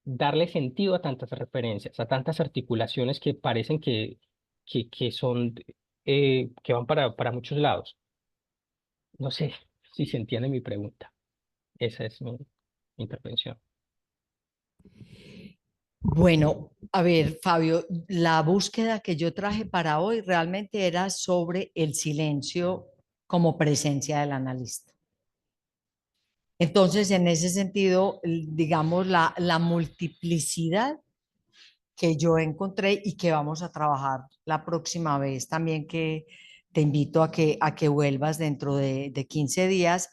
darle sentido a tantas referencias, a tantas articulaciones que parecen que son, que van para muchos lados. No sé si se entiende mi pregunta. Esa es mi intervención. Bueno, a ver, Fabio, la búsqueda que yo traje para hoy realmente era sobre el silencio como presencia del analista. Entonces, en ese sentido, digamos, la multiplicidad que yo encontré y que vamos a trabajar la próxima vez también, que te invito a que vuelvas dentro de 15 días,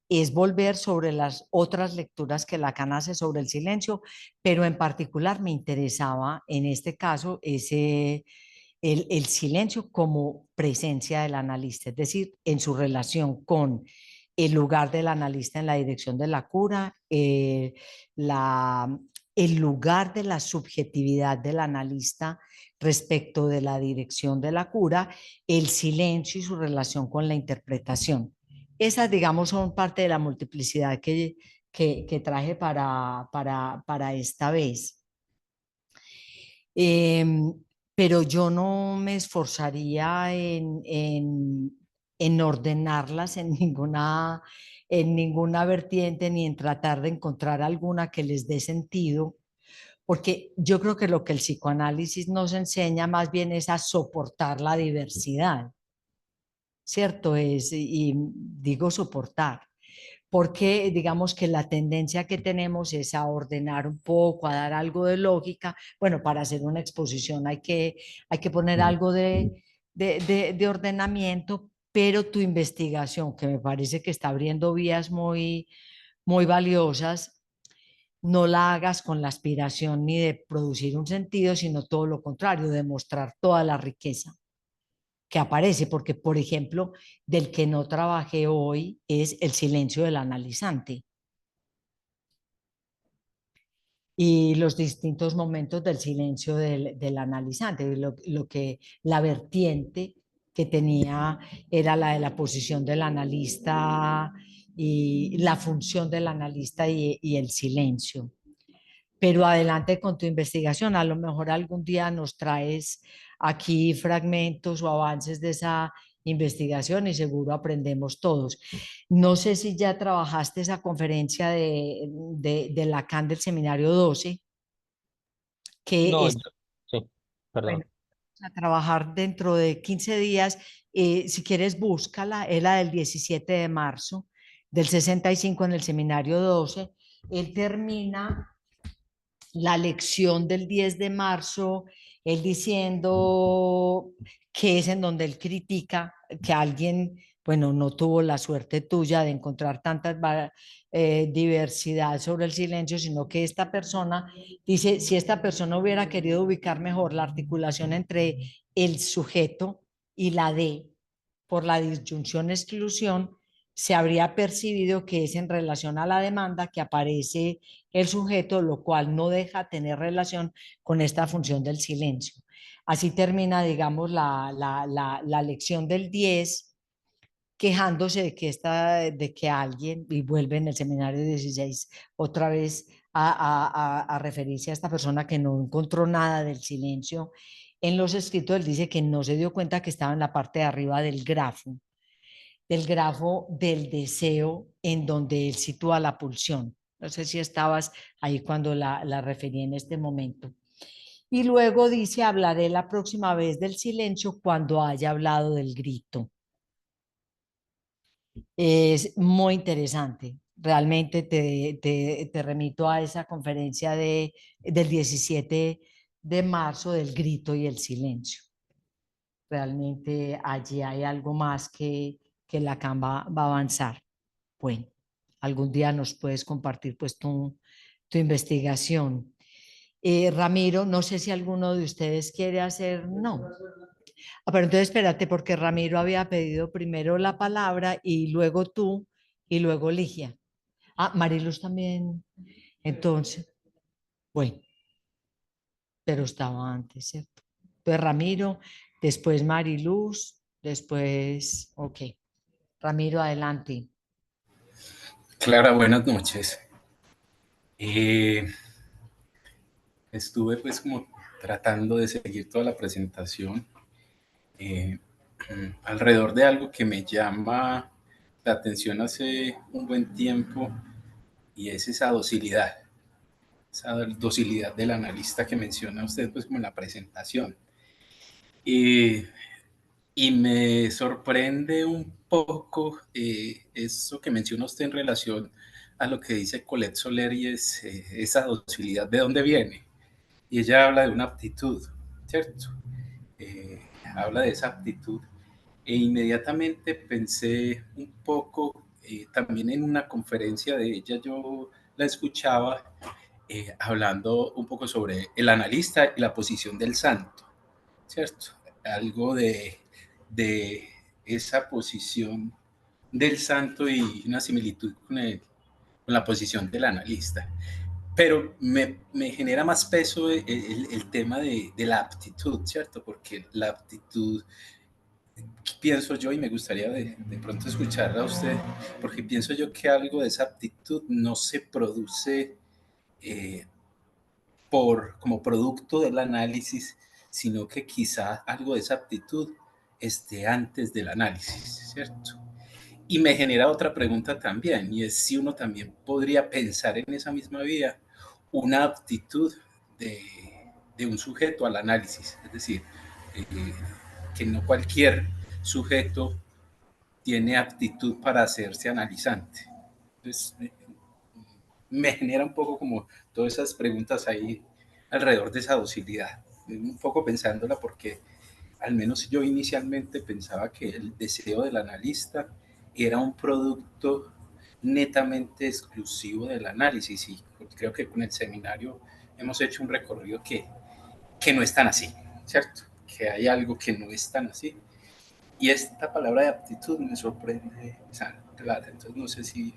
es volver sobre las otras lecturas que Lacan hace sobre el silencio, pero en particular me interesaba en este caso el silencio como presencia del analista, es decir, en su relación con el lugar del analista en la dirección de la cura, la, el lugar de la subjetividad del analista respecto de la dirección de la cura, el silencio y su relación con la interpretación. Esas, digamos, son parte de la multiplicidad que traje para esta vez. Em, pero yo no me esforzaría en ordenarlas en ninguna vertiente, ni en tratar de encontrar alguna que les dé sentido, porque yo creo que lo que el psicoanálisis nos enseña más bien es a soportar la diversidad, ¿cierto? Y digo soportar, porque digamos que la tendencia que tenemos es a ordenar un poco, a dar algo de lógica. Bueno, para hacer una exposición hay que poner algo de ordenamiento, pero tu investigación, que me parece que está abriendo vías muy valiosas, no la hagas con la aspiración ni de producir un sentido, sino todo lo contrario, de mostrar toda la riqueza que aparece, porque, por ejemplo, del que no trabajé hoy es el silencio del analizante y los distintos momentos del silencio del analizante, lo que la vertiente que tenía era la de la posición del analista y la función del analista y el silencio. Pero adelante con tu investigación, a lo mejor algún día nos traes aquí fragmentos o avances de esa investigación y seguro aprendemos todos. No sé si ya trabajaste esa conferencia de Lacan del Seminario 12, que No, es, sí, bueno, perdón. a trabajar dentro de 15 días. Si quieres, búscala, es la del 17 de marzo del 65 en el Seminario 12. Él termina la lección del 10 de marzo, él diciendo que es en donde él critica que alguien, bueno, no tuvo la suerte tuya de encontrar tanta diversidad sobre el silencio, sino que esta persona dice, si esta persona hubiera querido ubicar mejor la articulación entre el sujeto y la D por la disyunción-exclusión, se habría percibido que es en relación a la demanda que aparece el sujeto, lo cual no deja tener relación con esta función del silencio. Así termina, digamos, la lección del 10, quejándose de que alguien, y vuelve en el seminario 16 otra vez a referirse a esta persona que no encontró nada del silencio. En los escritos él dice que no se dio cuenta que estaba en la parte de arriba del grafo del deseo en donde él sitúa la pulsión. No sé si estabas ahí cuando la referí en este momento. Y luego dice, hablaré la próxima vez del silencio cuando haya hablado del grito. Es muy interesante. Realmente te remito a esa conferencia del 17 de marzo del grito y el silencio. Realmente allí hay algo más que Lacan va a avanzar. Bueno, algún día nos puedes compartir pues tu investigación. Ramiro, no sé si alguno de ustedes quiere hacer, no. Pero entonces espérate, porque Ramiro había pedido primero la palabra y luego tú y luego Ligia. Ah, Mariluz también. Entonces, bueno, pero estaba antes, ¿cierto? Entonces Ramiro, después Mariluz, después, ok. Ramiro, adelante. Clara, buenas noches. Estuve pues como tratando de seguir toda la presentación eh, alrededor de algo que me llama la atención hace un buen tiempo y es esa docilidad del analista que menciona usted pues como en la presentación. Y me sorprende un poco eso que menciona usted en relación a lo que dice Colette Soler y es esa docilidad, ¿de dónde viene? Y ella habla de una aptitud, ¿cierto? Habla de esa aptitud e inmediatamente pensé un poco, también en una conferencia de ella, yo la escuchaba hablando un poco sobre el analista y la posición del santo, ¿cierto? Algo de esa posición del santo y una similitud con la posición del analista. Pero me genera más peso el tema de la aptitud, ¿cierto? Porque la aptitud, pienso yo, y me gustaría de pronto escucharla a usted, porque pienso yo que algo de esa aptitud no se produce eh, como producto del análisis, sino que quizá algo de esa aptitud esté antes del análisis, ¿cierto? Y me genera otra pregunta también, y es si uno también podría pensar en esa misma vía una aptitud de un sujeto al análisis, es decir, eh, que no cualquier sujeto tiene aptitud para hacerse analizante. Entonces, me genera un poco como todas esas preguntas ahí alrededor de esa docilidad, un poco pensándola porque al menos yo inicialmente pensaba que el deseo del analista era un producto netamente exclusivo del análisis y creo que con el seminario hemos hecho un recorrido que no es tan así, ¿cierto? Que hay algo que no es tan así. Y esta palabra de aptitud me sorprende, o sea, entonces no sé si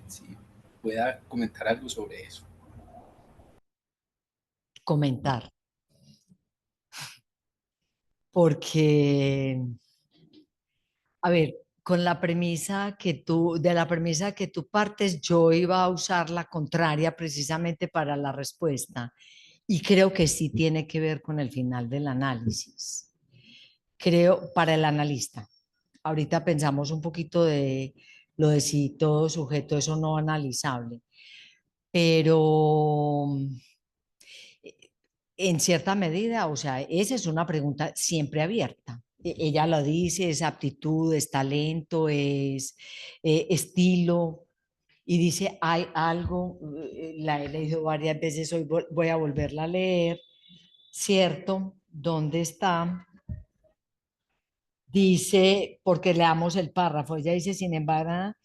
pueda comentar algo sobre eso. Comentar. Porque, a ver, con la premisa de la premisa que tú partes, yo iba a usar la contraria precisamente para la respuesta. Y creo que sí tiene que ver con el final del análisis. Creo, para el analista. Ahorita pensamos un poquito de lo de si todo sujeto es o no analizable. Pero en cierta medida, o sea, esa es una pregunta siempre abierta. Ella lo dice, es aptitud, es talento, es estilo, y dice, hay algo, la he leído varias veces, hoy voy a volverla a leer, ¿cierto? ¿Dónde está? Dice, porque leamos el párrafo, ella dice, sin embargo,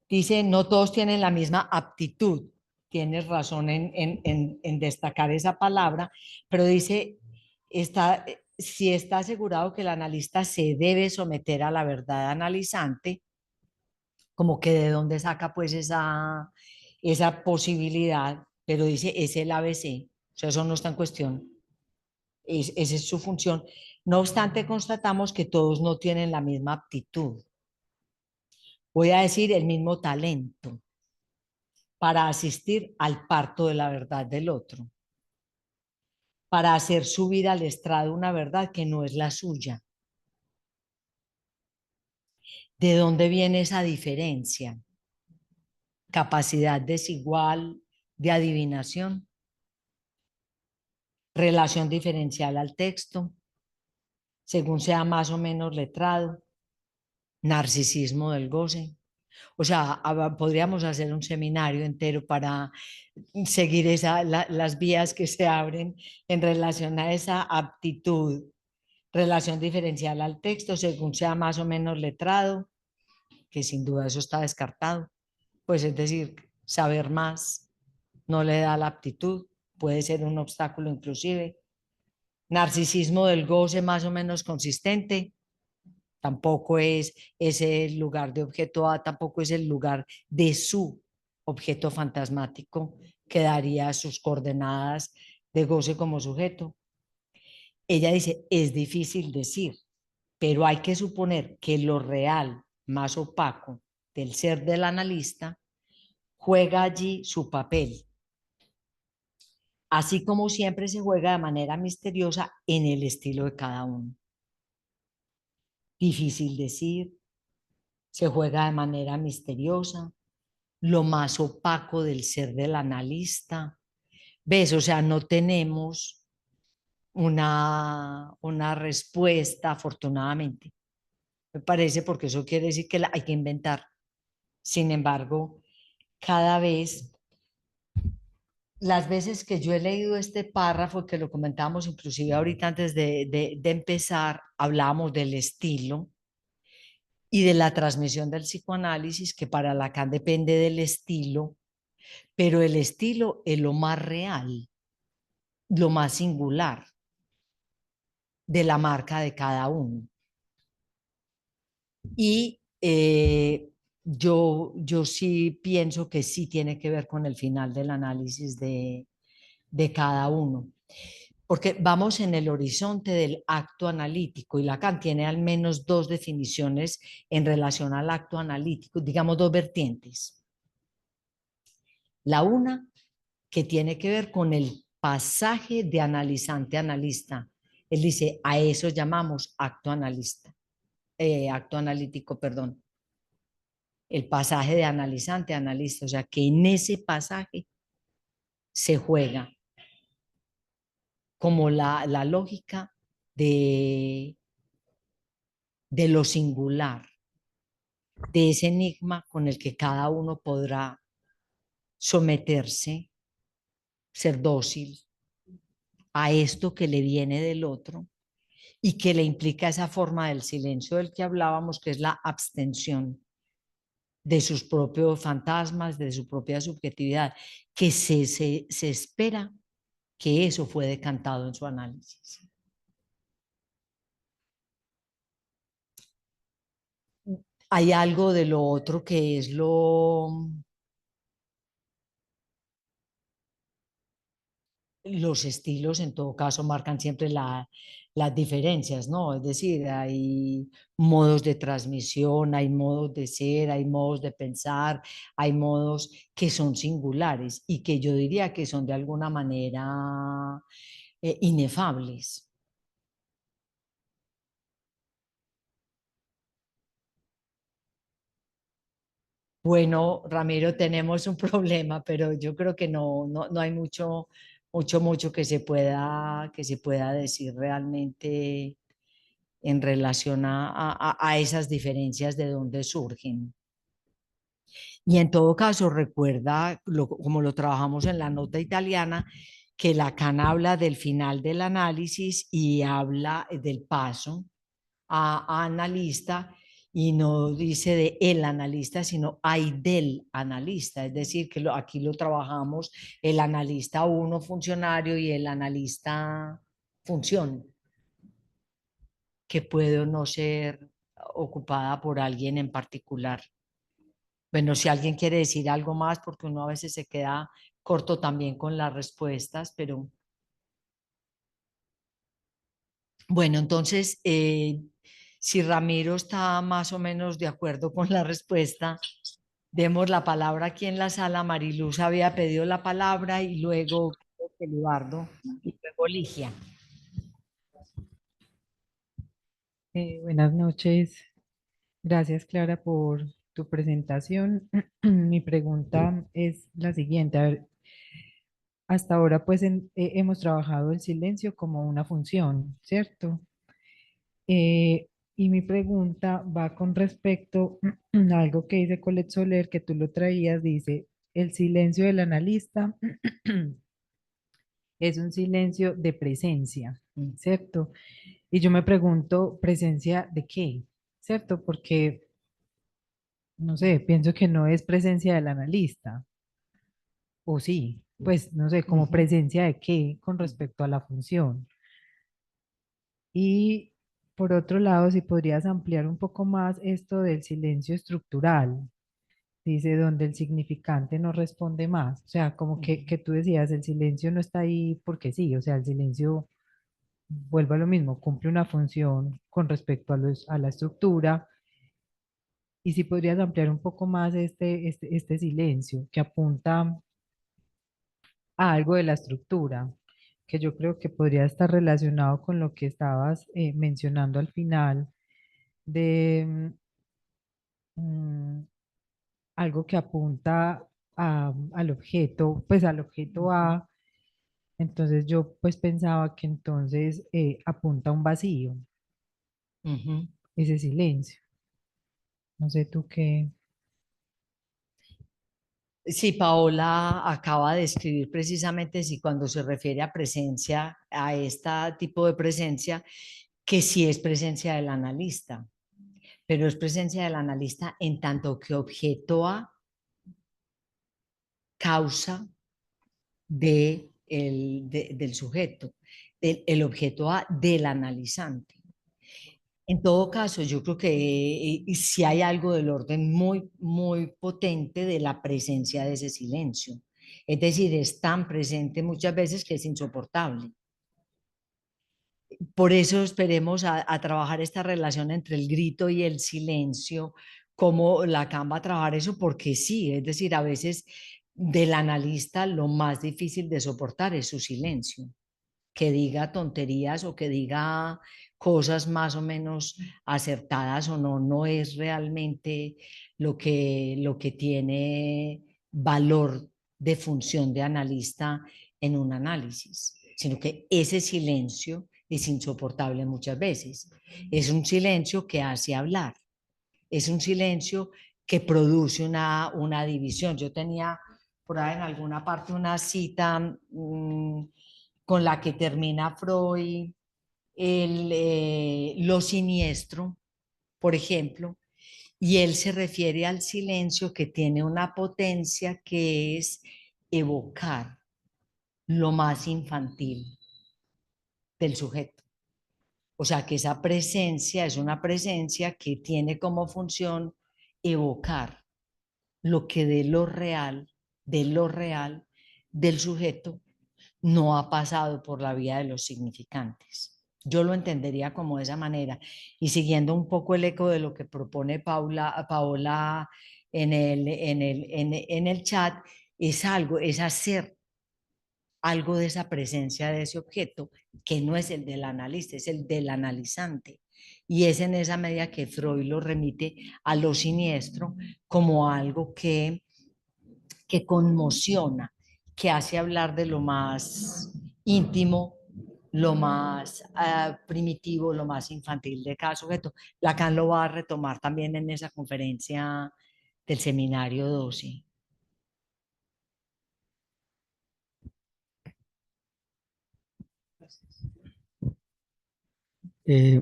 dice, no todos tienen la misma aptitud. Tienes razón en destacar esa palabra, pero dice, si está asegurado que el analista se debe someter a la verdad analizante, como que de dónde saca pues esa posibilidad, pero dice, es el ABC, o sea, eso no está en cuestión, esa es su función. No obstante, constatamos que todos no tienen la misma aptitud, voy a decir el mismo talento para asistir al parto de la verdad del otro, para hacer subir al estrado una verdad que no es la suya. ¿De dónde viene esa diferencia? Capacidad desigual de adivinación, relación diferencial al texto, según sea más o menos letrado, narcisismo del goce. O sea, podríamos hacer un seminario entero para seguir las vías que se abren en relación a esa aptitud, relación diferencial al texto, según sea más o menos letrado, que sin duda eso está descartado. Pues es decir, saber más no le da la aptitud, puede ser un obstáculo inclusive. Narcisismo del goce más o menos consistente, tampoco es ese lugar de objeto A, tampoco es el lugar de su objeto fantasmático que daría sus coordenadas de goce como sujeto. Ella dice, es difícil decir, pero hay que suponer que lo real más opaco del ser del analista juega allí su papel, así como siempre se juega de manera misteriosa en el estilo de cada uno. Difícil decir, se juega de manera misteriosa, lo más opaco del ser del analista. ¿Ves? O sea, no tenemos una respuesta, afortunadamente. Me parece, porque eso quiere decir que la hay que inventar. Sin embargo, cada vez, las veces que yo he leído este párrafo, que lo comentábamos inclusive ahorita antes de empezar, hablábamos del estilo y de la transmisión del psicoanálisis, que para Lacan depende del estilo, pero el estilo es lo más real, lo más singular de la marca de cada uno. Y yo sí pienso que sí tiene que ver con el final del análisis de cada uno, porque vamos en el horizonte del acto analítico y Lacan tiene al menos dos definiciones en relación al acto analítico, digamos dos vertientes. La una, que tiene que ver con el pasaje de analizante a analista. Él dice, a eso llamamos acto acto analítico, perdón. El pasaje de analizante a analista, o sea que en ese pasaje se juega como la lógica de lo singular, de ese enigma con el que cada uno podrá someterse, ser dócil a esto que le viene del otro y que le implica esa forma del silencio del que hablábamos, que es la abstención de sus propios fantasmas, de su propia subjetividad, que se espera que eso fue decantado en su análisis. Hay algo de lo otro que es los estilos en todo caso marcan siempre las diferencias, ¿no? Es decir, hay modos de transmisión, hay modos de ser, hay modos de pensar, hay modos que son singulares y que yo diría que son de alguna manera inefables. Bueno, Ramiro, tenemos un problema, pero yo creo que no hay mucho que se pueda decir realmente en relación a esas diferencias de dónde surgen. Y en todo caso, recuerda, como lo trabajamos en la nota italiana, que Lacan habla del final del análisis y habla del paso a analista y no dice de el analista, sino hay del analista. Es decir, que aquí lo trabajamos el analista uno funcionario y el analista función, que puede o no ser ocupada por alguien en particular. Bueno, si alguien quiere decir algo más, porque uno a veces se queda corto también con las respuestas, pero bueno, entonces, si Ramiro está más o menos de acuerdo con la respuesta, demos la palabra aquí en la sala. Mariluz había pedido la palabra y luego creo que Eduardo y luego Ligia. Buenas noches. Gracias, Clara, por tu presentación. Mi pregunta es la siguiente. A ver, hasta ahora, pues, hemos trabajado el silencio como una función, ¿cierto? Y mi pregunta va con respecto a algo que dice Colette Soler, que tú lo traías, dice, el silencio del analista es un silencio de presencia, ¿cierto? Y yo me pregunto, ¿presencia de qué? ¿Cierto? Porque, no sé, pienso que no es presencia del analista, o sí, pues, no sé, como Ujú. presencia de qué con respecto a la función. Y por otro lado, si podrías ampliar un poco más esto del silencio estructural, dice, donde el significante no responde más. O sea, como que tú decías, el silencio no está ahí porque sí, o sea, el silencio vuelve a lo mismo, cumple una función con respecto a la estructura. Y si podrías ampliar un poco más este silencio que apunta a algo de la estructura, que yo creo que podría estar relacionado con lo que estabas mencionando al final de mm, algo que apunta al objeto, pues al objeto A. Entonces yo pues pensaba que entonces apunta a un vacío, Ujú. ese silencio. No sé tú qué. Sí, Paola acaba de escribir precisamente si cuando se refiere a presencia, a este tipo de presencia, que sí es presencia del analista, pero es presencia del analista en tanto que objeto a causa del sujeto, el objeto a del analizante. En todo caso, yo creo que si hay algo del orden muy, muy potente de la presencia de ese silencio. Es decir, es tan presente muchas veces que es insoportable. Por eso esperemos a trabajar esta relación entre el grito y el silencio, cómo Lacan va a trabajar eso, porque sí, es decir, a veces del analista lo más difícil de soportar es su silencio, que diga tonterías o que diga cosas más o menos acertadas o no, no es realmente lo que tiene valor de función de analista en un análisis, sino que ese silencio es insoportable muchas veces. Es un silencio que hace hablar, es un silencio que produce una división. Yo tenía por ahí en alguna parte una cita con la que termina Freud, lo siniestro, por ejemplo, y él se refiere al silencio que tiene una potencia que es evocar lo más infantil del sujeto. O sea, que esa presencia es una presencia que tiene como función evocar lo que de lo real del sujeto no ha pasado por la vía de los significantes. Yo lo entendería como de esa manera. Y siguiendo un poco el eco de lo que propone Paola en el chat, es algo, es hacer algo de esa presencia de ese objeto, que no es el del analista, es el del analizante. Y es en esa medida que Freud lo remite a lo siniestro como algo que conmociona, que hace hablar de lo más íntimo, lo más primitivo, lo más infantil de cada sujeto. Lacan lo va a retomar también en esa conferencia del seminario 12.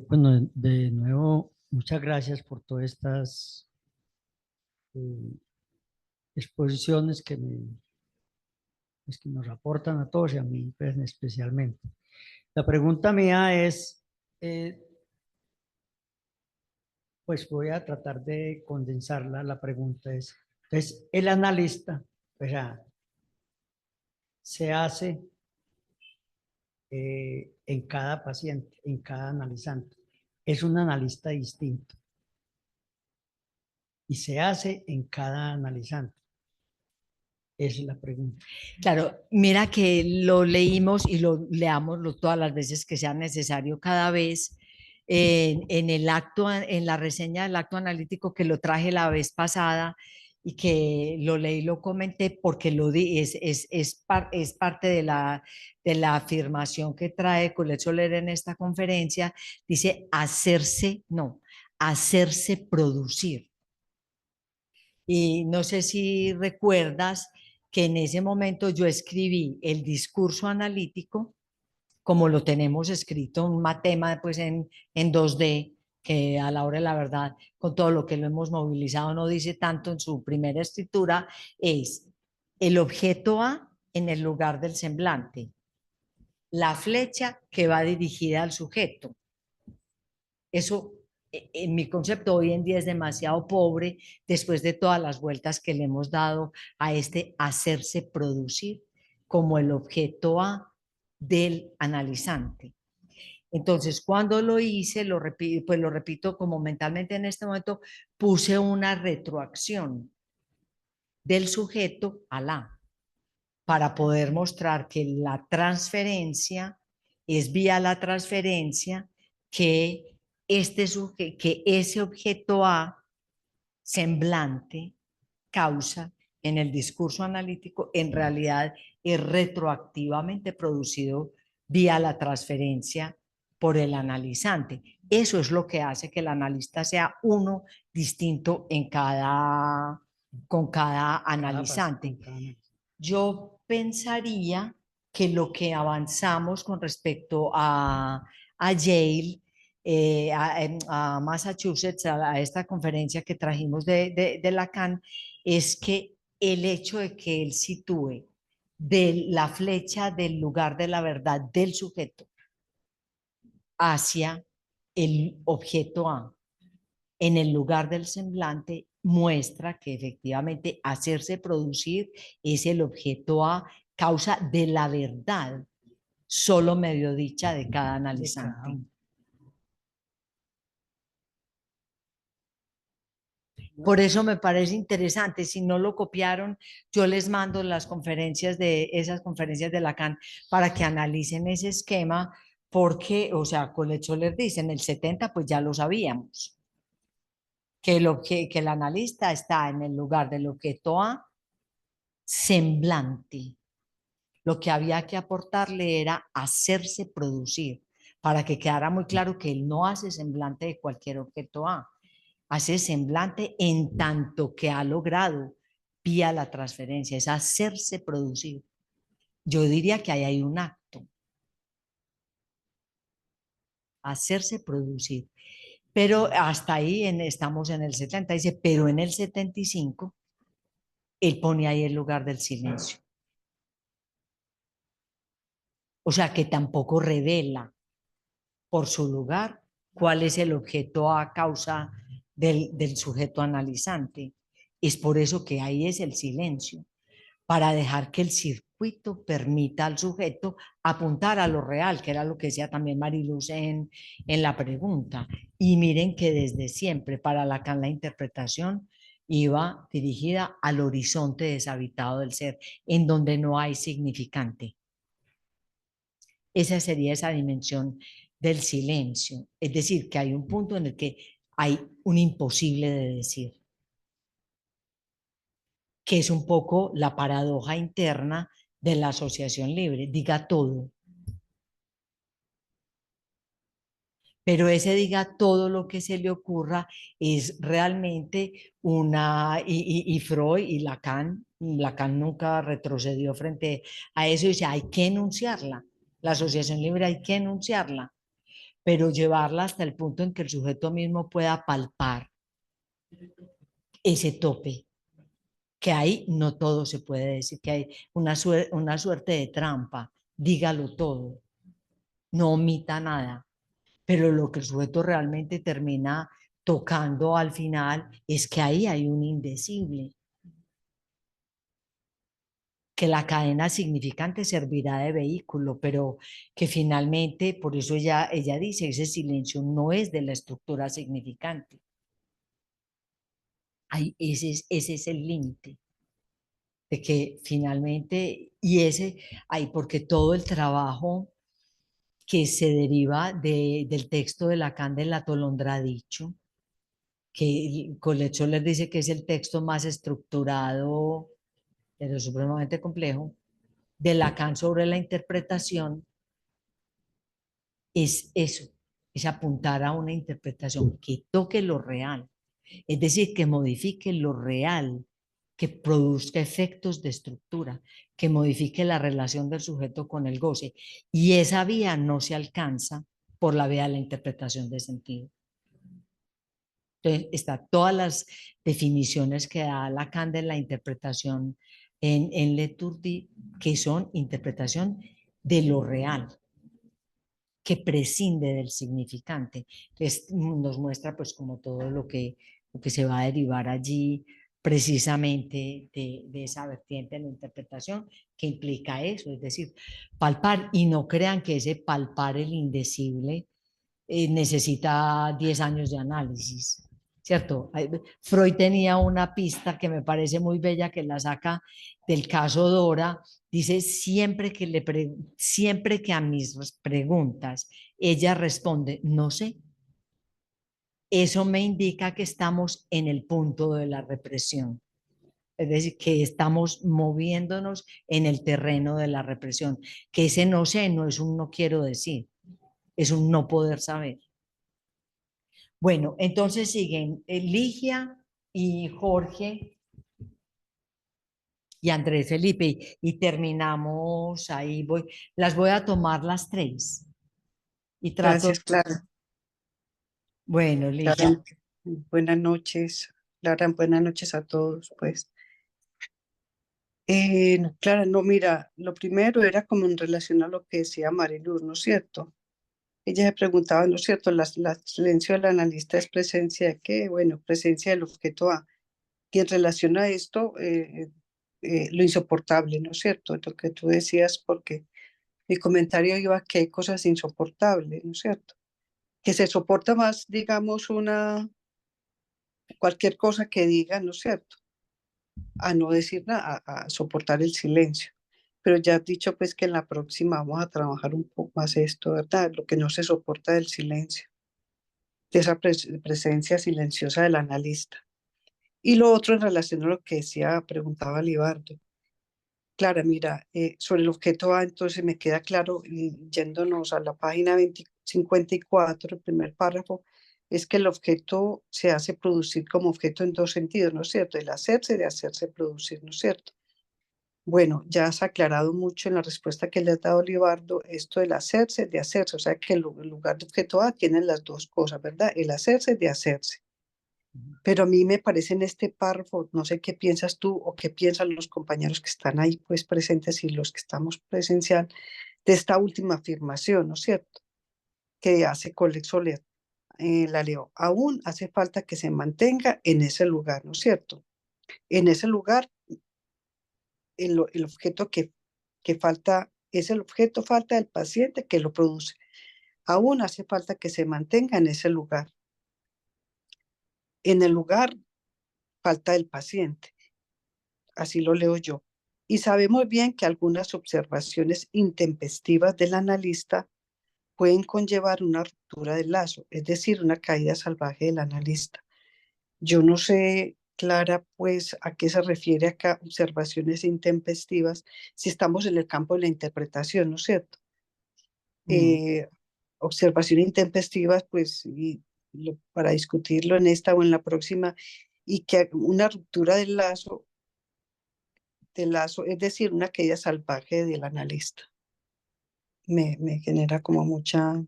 Bueno, de nuevo, muchas gracias por todas estas eh, exposiciones pues, que nos aportan a todos y a mí pues, especialmente. La pregunta mía es, eh, pues voy a tratar de condensarla. La pregunta es, entonces, el analista, o sea, se hace en cada paciente, en cada analizante. Es un analista distinto y se hace en cada analizante. Esa es la pregunta. Claro, mira que lo leímos y lo leámoslo todas las veces que sea necesario, cada vez en el acto, en la reseña del acto analítico que lo traje la vez pasada y que lo leí y lo comenté porque es parte de la afirmación que trae Colette Soler en esta conferencia. Dice hacerse producir. Y no sé si recuerdas que en ese momento yo escribí el discurso analítico, como lo tenemos escrito, un matema pues en 2D, que a la hora de la verdad, con todo lo que lo hemos movilizado, no dice tanto en su primera escritura, es el objeto A en el lugar del semblante, la flecha que va dirigida al sujeto. Eso, en mi concepto, hoy en día es demasiado pobre después de todas las vueltas que le hemos dado a este hacerse producir como el objeto A del analizante. Entonces, cuando lo hice, pues lo repito como mentalmente en este momento, puse una retroacción del sujeto al A para poder mostrar que la transferencia es vía la transferencia que, que ese objeto A semblante causa en el discurso analítico en realidad es retroactivamente producido vía la transferencia por el analizante. Eso es lo que hace que el analista sea uno distinto con cada analizante. Yo pensaría que lo que avanzamos con respecto a Yale, a Massachusetts, a esta conferencia que trajimos de Lacan, es que el hecho de que él sitúe de la flecha del lugar de la verdad del sujeto hacia el objeto A en el lugar del semblante muestra que efectivamente hacerse producir es el objeto A causa de la verdad solo medio dicha de cada analizante. Por eso me parece interesante. Si no lo copiaron, yo les mando las conferencias de esas conferencias de Lacan para que analicen ese esquema, porque, o sea, Colette Soler dice, en el 70 pues ya lo sabíamos, que el analista está en el lugar del objeto A semblante. Lo que había que aportarle era hacerse producir, para que quedara muy claro que él no hace semblante de cualquier objeto A, hace semblante en tanto que ha logrado vía la transferencia, es hacerse producir. Yo diría que ahí hay un acto, hacerse producir. Pero hasta ahí estamos en el 70, dice, pero en el 75, él pone ahí el lugar del silencio. O sea que tampoco revela por su lugar cuál es el objeto a causa del sujeto analizante. Es por eso que ahí es el silencio, para dejar que el circuito permita al sujeto apuntar a lo real, que era lo que decía también Mariluz en la pregunta. Y miren que desde siempre para Lacan la interpretación iba dirigida al horizonte deshabitado del ser, en donde no hay significante. Esa sería esa dimensión del silencio. Es decir, que hay un punto en el que hay un imposible de decir, que es un poco la paradoja interna de la asociación libre. Diga todo. pero ese diga todo lo que se le ocurra es realmente y Freud y Lacan nunca retrocedió frente a eso y dice, hay que enunciarla, la asociación libre hay que enunciarla, pero llevarla hasta el punto en que el sujeto mismo pueda palpar ese tope, que ahí no todo se puede decir, que hay una suerte de trampa, dígalo todo, no omita nada, pero lo que el sujeto realmente termina tocando al final es que ahí hay un indecible, que la cadena significante servirá de vehículo, pero que finalmente, por eso ella dice, ese silencio no es de la estructura significante. Ese es el límite, de que finalmente, porque todo el trabajo que se deriva del texto de Lacan de La Tolondra dicho, que Colette les dice que es el texto más estructurado, pero supremamente complejo, de Lacan sobre la interpretación, es eso, es apuntar a una interpretación que toque lo real, es decir, que modifique lo real, que produzca efectos de estructura, que modifique la relación del sujeto con el goce. Y esa vía no se alcanza por la vía de la interpretación de sentido. Entonces, está todas las definiciones que da Lacan de la interpretación en Le Tourdi, que son interpretación de lo real, que prescinde del significante. Entonces, nos muestra pues como todo lo que se va a derivar allí precisamente de esa vertiente de la interpretación que implica eso, es decir, palpar, y no crean que ese palpar el indecible necesita 10 años de análisis, ¿cierto? Freud tenía una pista que me parece muy bella que la saca del caso Dora, dice, siempre que a mis preguntas ella responde, no sé, eso me indica que estamos en el punto de la represión. Es decir, que estamos moviéndonos en el terreno de la represión, que ese no sé no es un no quiero decir, es un no poder saber. Bueno, entonces siguen Ligia y Jorge y Andrés Felipe y terminamos ahí. Las voy a tomar las tres y trato. Gracias, Clara. Bueno, Clara, Ligia. buenas noches. Clara, buenas noches a todos, pues. No, Clara, no, mira, lo primero era como en relación a lo que decía Mariluz, ¿no es cierto? Ella se preguntaba, ¿no es cierto? La silencio del analista es presencia de qué? Bueno, presencia del objeto A. Y en relación a esto, lo insoportable, ¿no es cierto? Lo que tú decías, porque mi comentario iba a que hay cosas insoportables, ¿no es cierto? Que se soporta más, digamos, cualquier cosa que diga, ¿no es cierto? A no decir nada, a soportar el silencio. Pero ya has dicho pues que en la próxima vamos a trabajar un poco más esto, ¿verdad? Lo que no se soporta del silencio, de esa presencia silenciosa del analista. Y lo otro en relación a lo que preguntaba Libardo. Clara, mira, sobre el objeto A, entonces me queda claro, yéndonos a la página 54, el primer párrafo, es que el objeto se hace producir como objeto en dos sentidos, ¿no es cierto? El hacerse, de hacerse producir, ¿no es cierto? Bueno, ya has aclarado mucho en la respuesta que le has dado, Libardo, esto del hacerse, de hacerse, o sea que el lugar de objeto A tiene las dos cosas, ¿verdad? El hacerse, de hacerse. Pero a mí me parece en este párrafo, no sé qué piensas tú o qué piensan los compañeros que están ahí pues presentes y los que estamos presencial, de esta última afirmación, ¿no es cierto? Que hace Colette Soler. La leo. Aún hace falta que se mantenga en ese lugar, ¿no es cierto? En ese lugar, el objeto que falta, es el objeto falta del paciente que lo produce. Aún hace falta que se mantenga en ese lugar. En el lugar falta el paciente. Así lo leo yo. Y sabemos bien que algunas observaciones intempestivas del analista pueden conllevar una ruptura del lazo, es decir, una caída salvaje del analista. Yo no sé, Clara, pues, a qué se refiere acá observaciones intempestivas si estamos en el campo de la interpretación, ¿no es cierto? observación intempestiva, pues para discutirlo en esta o en la próxima, y que una ruptura del lazo, es decir, una caída salvaje del analista. Me genera como mucha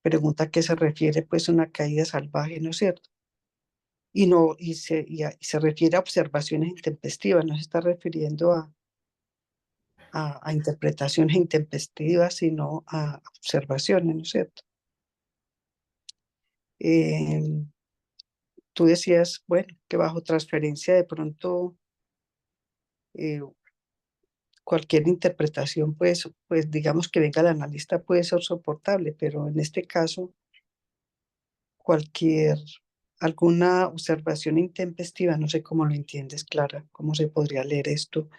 pregunta a qué se refiere pues una caída salvaje, ¿no es cierto? Y se refiere a observaciones intempestivas, no se está refiriendo a interpretaciones intempestivas, sino a observaciones, ¿no es cierto? Tú decías, bueno, que bajo transferencia de pronto cualquier interpretación, pues digamos que venga el analista puede ser soportable, pero en este caso alguna observación intempestiva, no sé cómo lo entiendes, Clara, cómo se podría leer esto,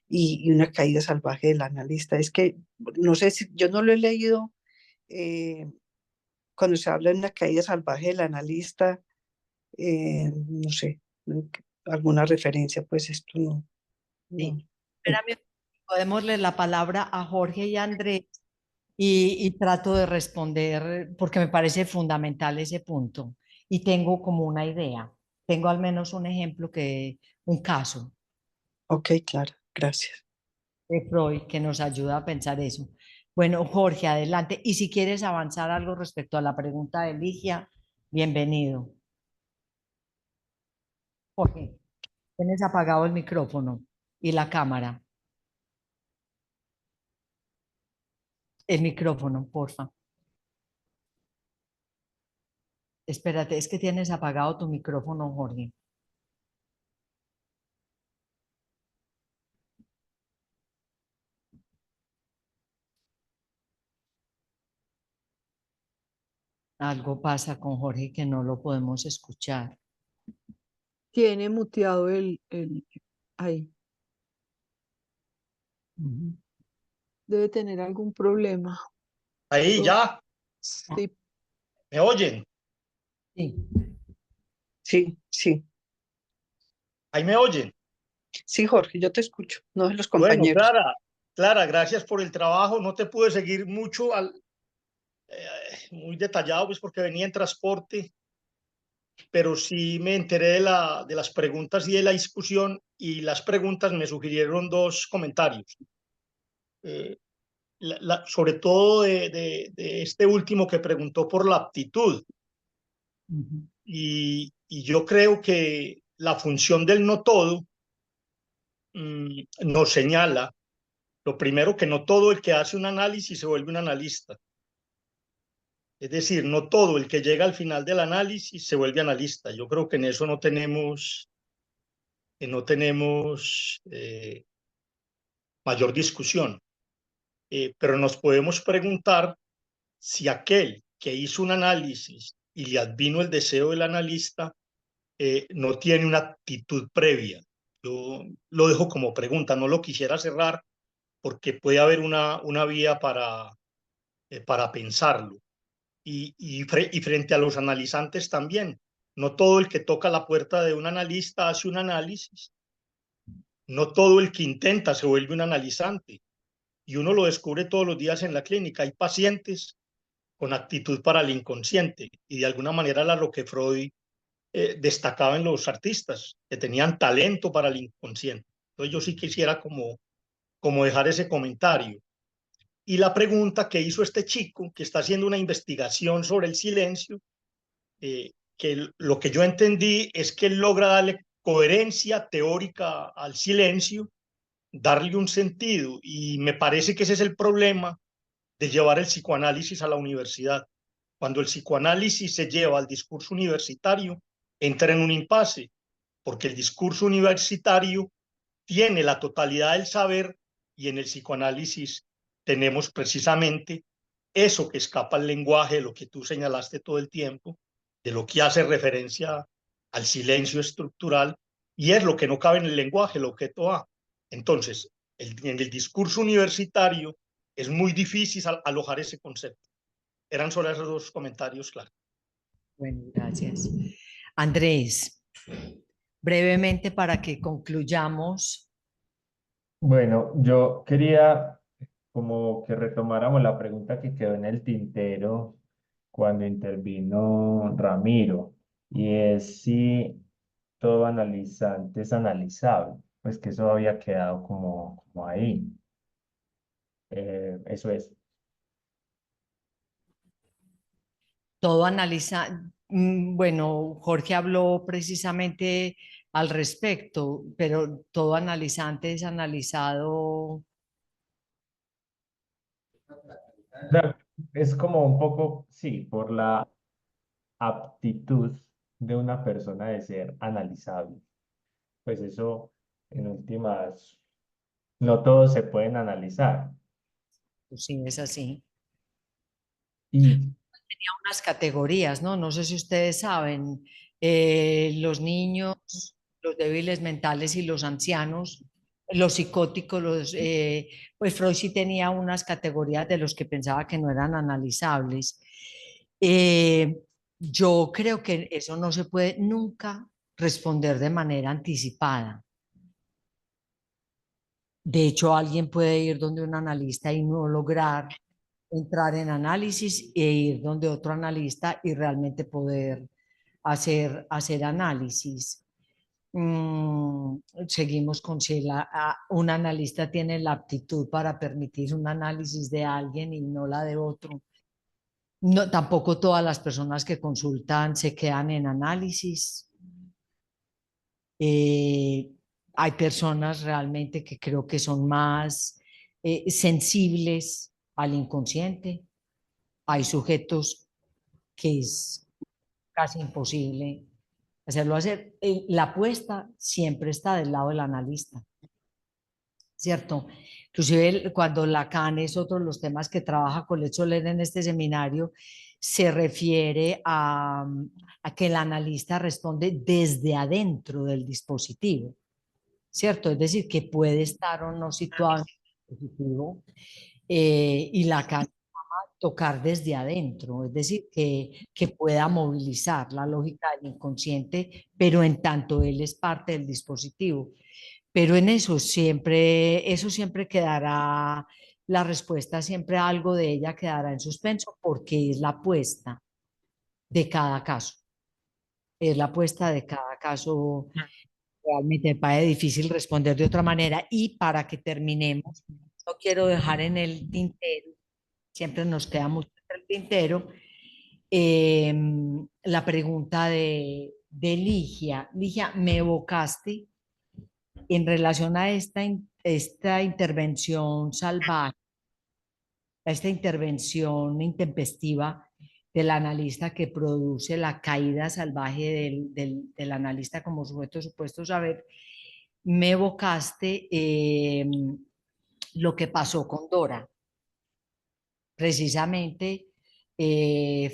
y una caída salvaje del analista. Es que no sé si yo no lo he leído cuando se habla de una caída salvaje del analista, no sé, alguna referencia, pues esto no. Sí. Espérame, podemos leer la palabra a Jorge y a Andrés y trato de responder porque me parece fundamental ese punto. Y tengo como una idea, tengo al menos un ejemplo un caso Ok, Clara, gracias. de Freud que nos ayuda a pensar eso. Bueno, Jorge, adelante. Y si quieres avanzar algo respecto a la pregunta de Ligia, bienvenido. Jorge, tienes apagado el micrófono y la cámara. El micrófono, porfa. Espérate, es que tienes apagado tu micrófono, Jorge. Algo pasa con Jorge que no lo podemos escuchar. Tiene muteado ahí. Ujú. Debe tener algún problema. Ahí Oh, ya, sí, ¿me oyen? Sí. Sí, Ahí me oyen. sí, Jorge, yo te escucho, no de los Bueno, compañeros. Clara, gracias por el trabajo. No te pude seguir mucho, muy detallado, pues porque venía en transporte, pero sí me enteré de las preguntas y de la discusión, y las preguntas me sugirieron dos comentarios. Sobre todo de este último que preguntó por la aptitud. Ujú. Y yo creo que la función del no todo nos señala, lo primero, que no todo el que hace un análisis se vuelve un analista. Es decir, no todo el que llega al final del análisis se vuelve analista. Yo creo que en eso no tenemos mayor discusión. Pero nos podemos preguntar si aquel que hizo un análisis y le advino el deseo del analista no tiene una actitud previa. Yo lo dejo como pregunta, no lo quisiera cerrar porque puede haber una vía para pensarlo. Y frente a los analizantes también, no todo el que toca la puerta de un analista hace un análisis, no todo el que intenta se vuelve un analizante, y uno lo descubre todos los días en la clínica. Hay pacientes con actitud para el inconsciente, y de alguna manera era lo que Freud destacaba en los artistas, que tenían talento para el inconsciente. Entonces yo sí quisiera como dejar ese comentario. Y la pregunta que hizo este chico, que está haciendo una investigación sobre el silencio, que lo que yo entendí es que él logra darle coherencia teórica al silencio, darle un sentido, y me parece que ese es el problema de llevar el psicoanálisis a la universidad. Cuando el psicoanálisis se lleva al discurso universitario, entra en un impasse, porque el discurso universitario tiene la totalidad del saber, y en el psicoanálisis tenemos precisamente eso que escapa al lenguaje, de lo que tú señalaste todo el tiempo, de lo que hace referencia al silencio estructural, y es lo que no cabe en el lenguaje, el objeto A. Entonces, en el discurso universitario es muy difícil alojar ese concepto. Eran solo esos dos comentarios, claro. Bueno, gracias. Andrés, brevemente para que concluyamos. Bueno, yo quería como que retomáramos la pregunta que quedó en el tintero cuando intervino Ramiro, y es si todo analizante es analizable, pues que eso había quedado como ahí. Eso es. Todo analiza, bueno, Jorge habló precisamente al respecto, pero todo analizante es analizado. Sea, es como un poco, sí, por la aptitud de una persona de ser analizable. Pues eso, en últimas, no todos se pueden analizar. Pues sí, es así. Y Unas categorías, ¿no? No sé si ustedes saben, los niños, los débiles mentales y los ancianos, los psicóticos, pues Freud sí tenía unas categorías de los que pensaba que no eran analizables. Eh, yo creo que eso no se puede nunca responder de manera anticipada. De hecho, alguien puede ir donde un analista y no lograr entrar en análisis e ir donde otro analista y realmente poder hacer análisis. Seguimos con si un analista tiene la aptitud para permitir un análisis de alguien y no la de otro. No, tampoco todas las personas que consultan se quedan en análisis. Eh, Hay personas realmente que creo que son más sensibles al inconsciente. Hay sujetos que es casi imposible hacerlo hacer. La apuesta siempre está del lado del analista, ¿cierto? Inclusive cuando Lacan es otro de los temas que trabaja Colette Soler en este seminario, se refiere a que el analista responde desde adentro del dispositivo, ¿cierto? Es decir, que puede estar o no situado en el dispositivo, y Lacan tocar desde adentro, es decir, que pueda movilizar la lógica del inconsciente, pero en tanto él es parte del dispositivo. Pero en eso siempre quedará, la respuesta siempre algo de ella quedará en suspenso porque es la apuesta de cada caso. Es la apuesta de cada caso. Realmente me parece difícil responder de otra manera. Y para que terminemos, no quiero dejar en el tintero, siempre nos queda mucho en el tintero, la pregunta de Ligia. Ligia, me evocaste en relación a esta intervención salvaje, a esta intervención intempestiva del analista que produce la caída salvaje del analista como sujeto supuesto saber, me evocaste lo que pasó con Dora. Precisamente,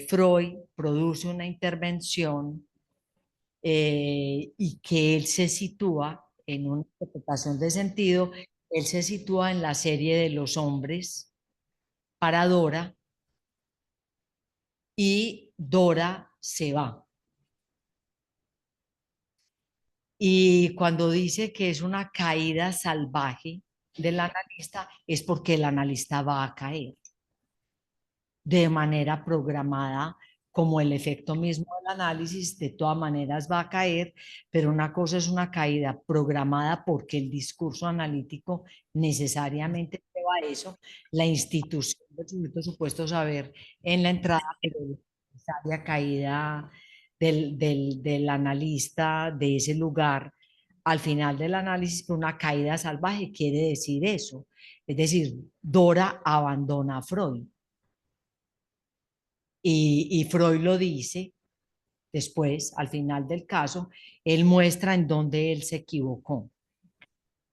Freud produce una intervención y que él se sitúa en una interpretación de sentido, él se sitúa en la serie de los hombres para Dora y Dora se va. Y cuando dice que es una caída salvaje del analista, es porque el analista va a caer de manera programada, como el efecto mismo del análisis, de todas maneras va a caer, pero una cosa es una caída programada porque el discurso analítico necesariamente lleva a eso, la institución del sujeto supuesto saber en la entrada, pero la necesaria caída del analista de ese lugar al final del análisis, por una caída salvaje quiere decir eso. Es decir, Dora abandona a Freud. Y Freud lo dice después, al final del caso, él muestra en dónde él se equivocó,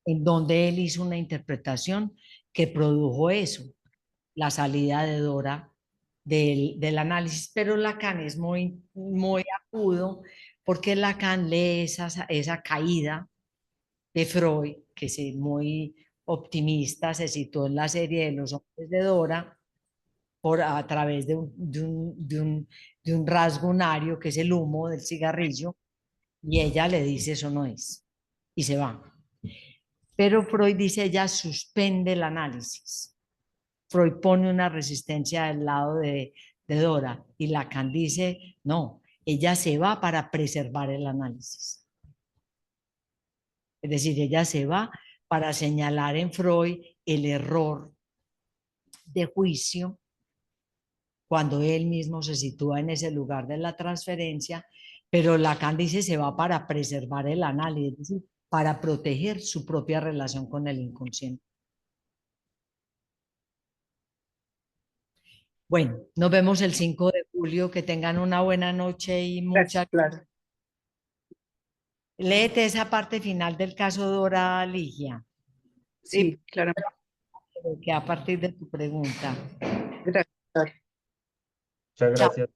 en dónde él hizo una interpretación que produjo eso, la salida de Dora del análisis. Pero Lacan es muy agudo porque Lacan lee esa caída de Freud, que es muy optimista, se situó en la serie de los hombres de Dora, a través de un rasgo unario que es el humo del cigarrillo, y ella le dice eso no es, y se va. Pero Freud dice ella suspende el análisis Freud pone una resistencia del lado de Dora y Lacan dice, no, ella se va para preservar el análisis. Es decir, ella se va para señalar en Freud el error de juicio cuando él mismo se sitúa en ese lugar de la transferencia, pero Lacan dice se va para preservar el análisis, es decir, para proteger su propia relación con el inconsciente. Bueno, nos vemos el 5 de julio, que tengan una buena noche y muchas Claro. Léete esa parte final del caso Dora Ligia, Sí, claramente. que a partir de tu pregunta. Gracias. Muchas Chao. gracias.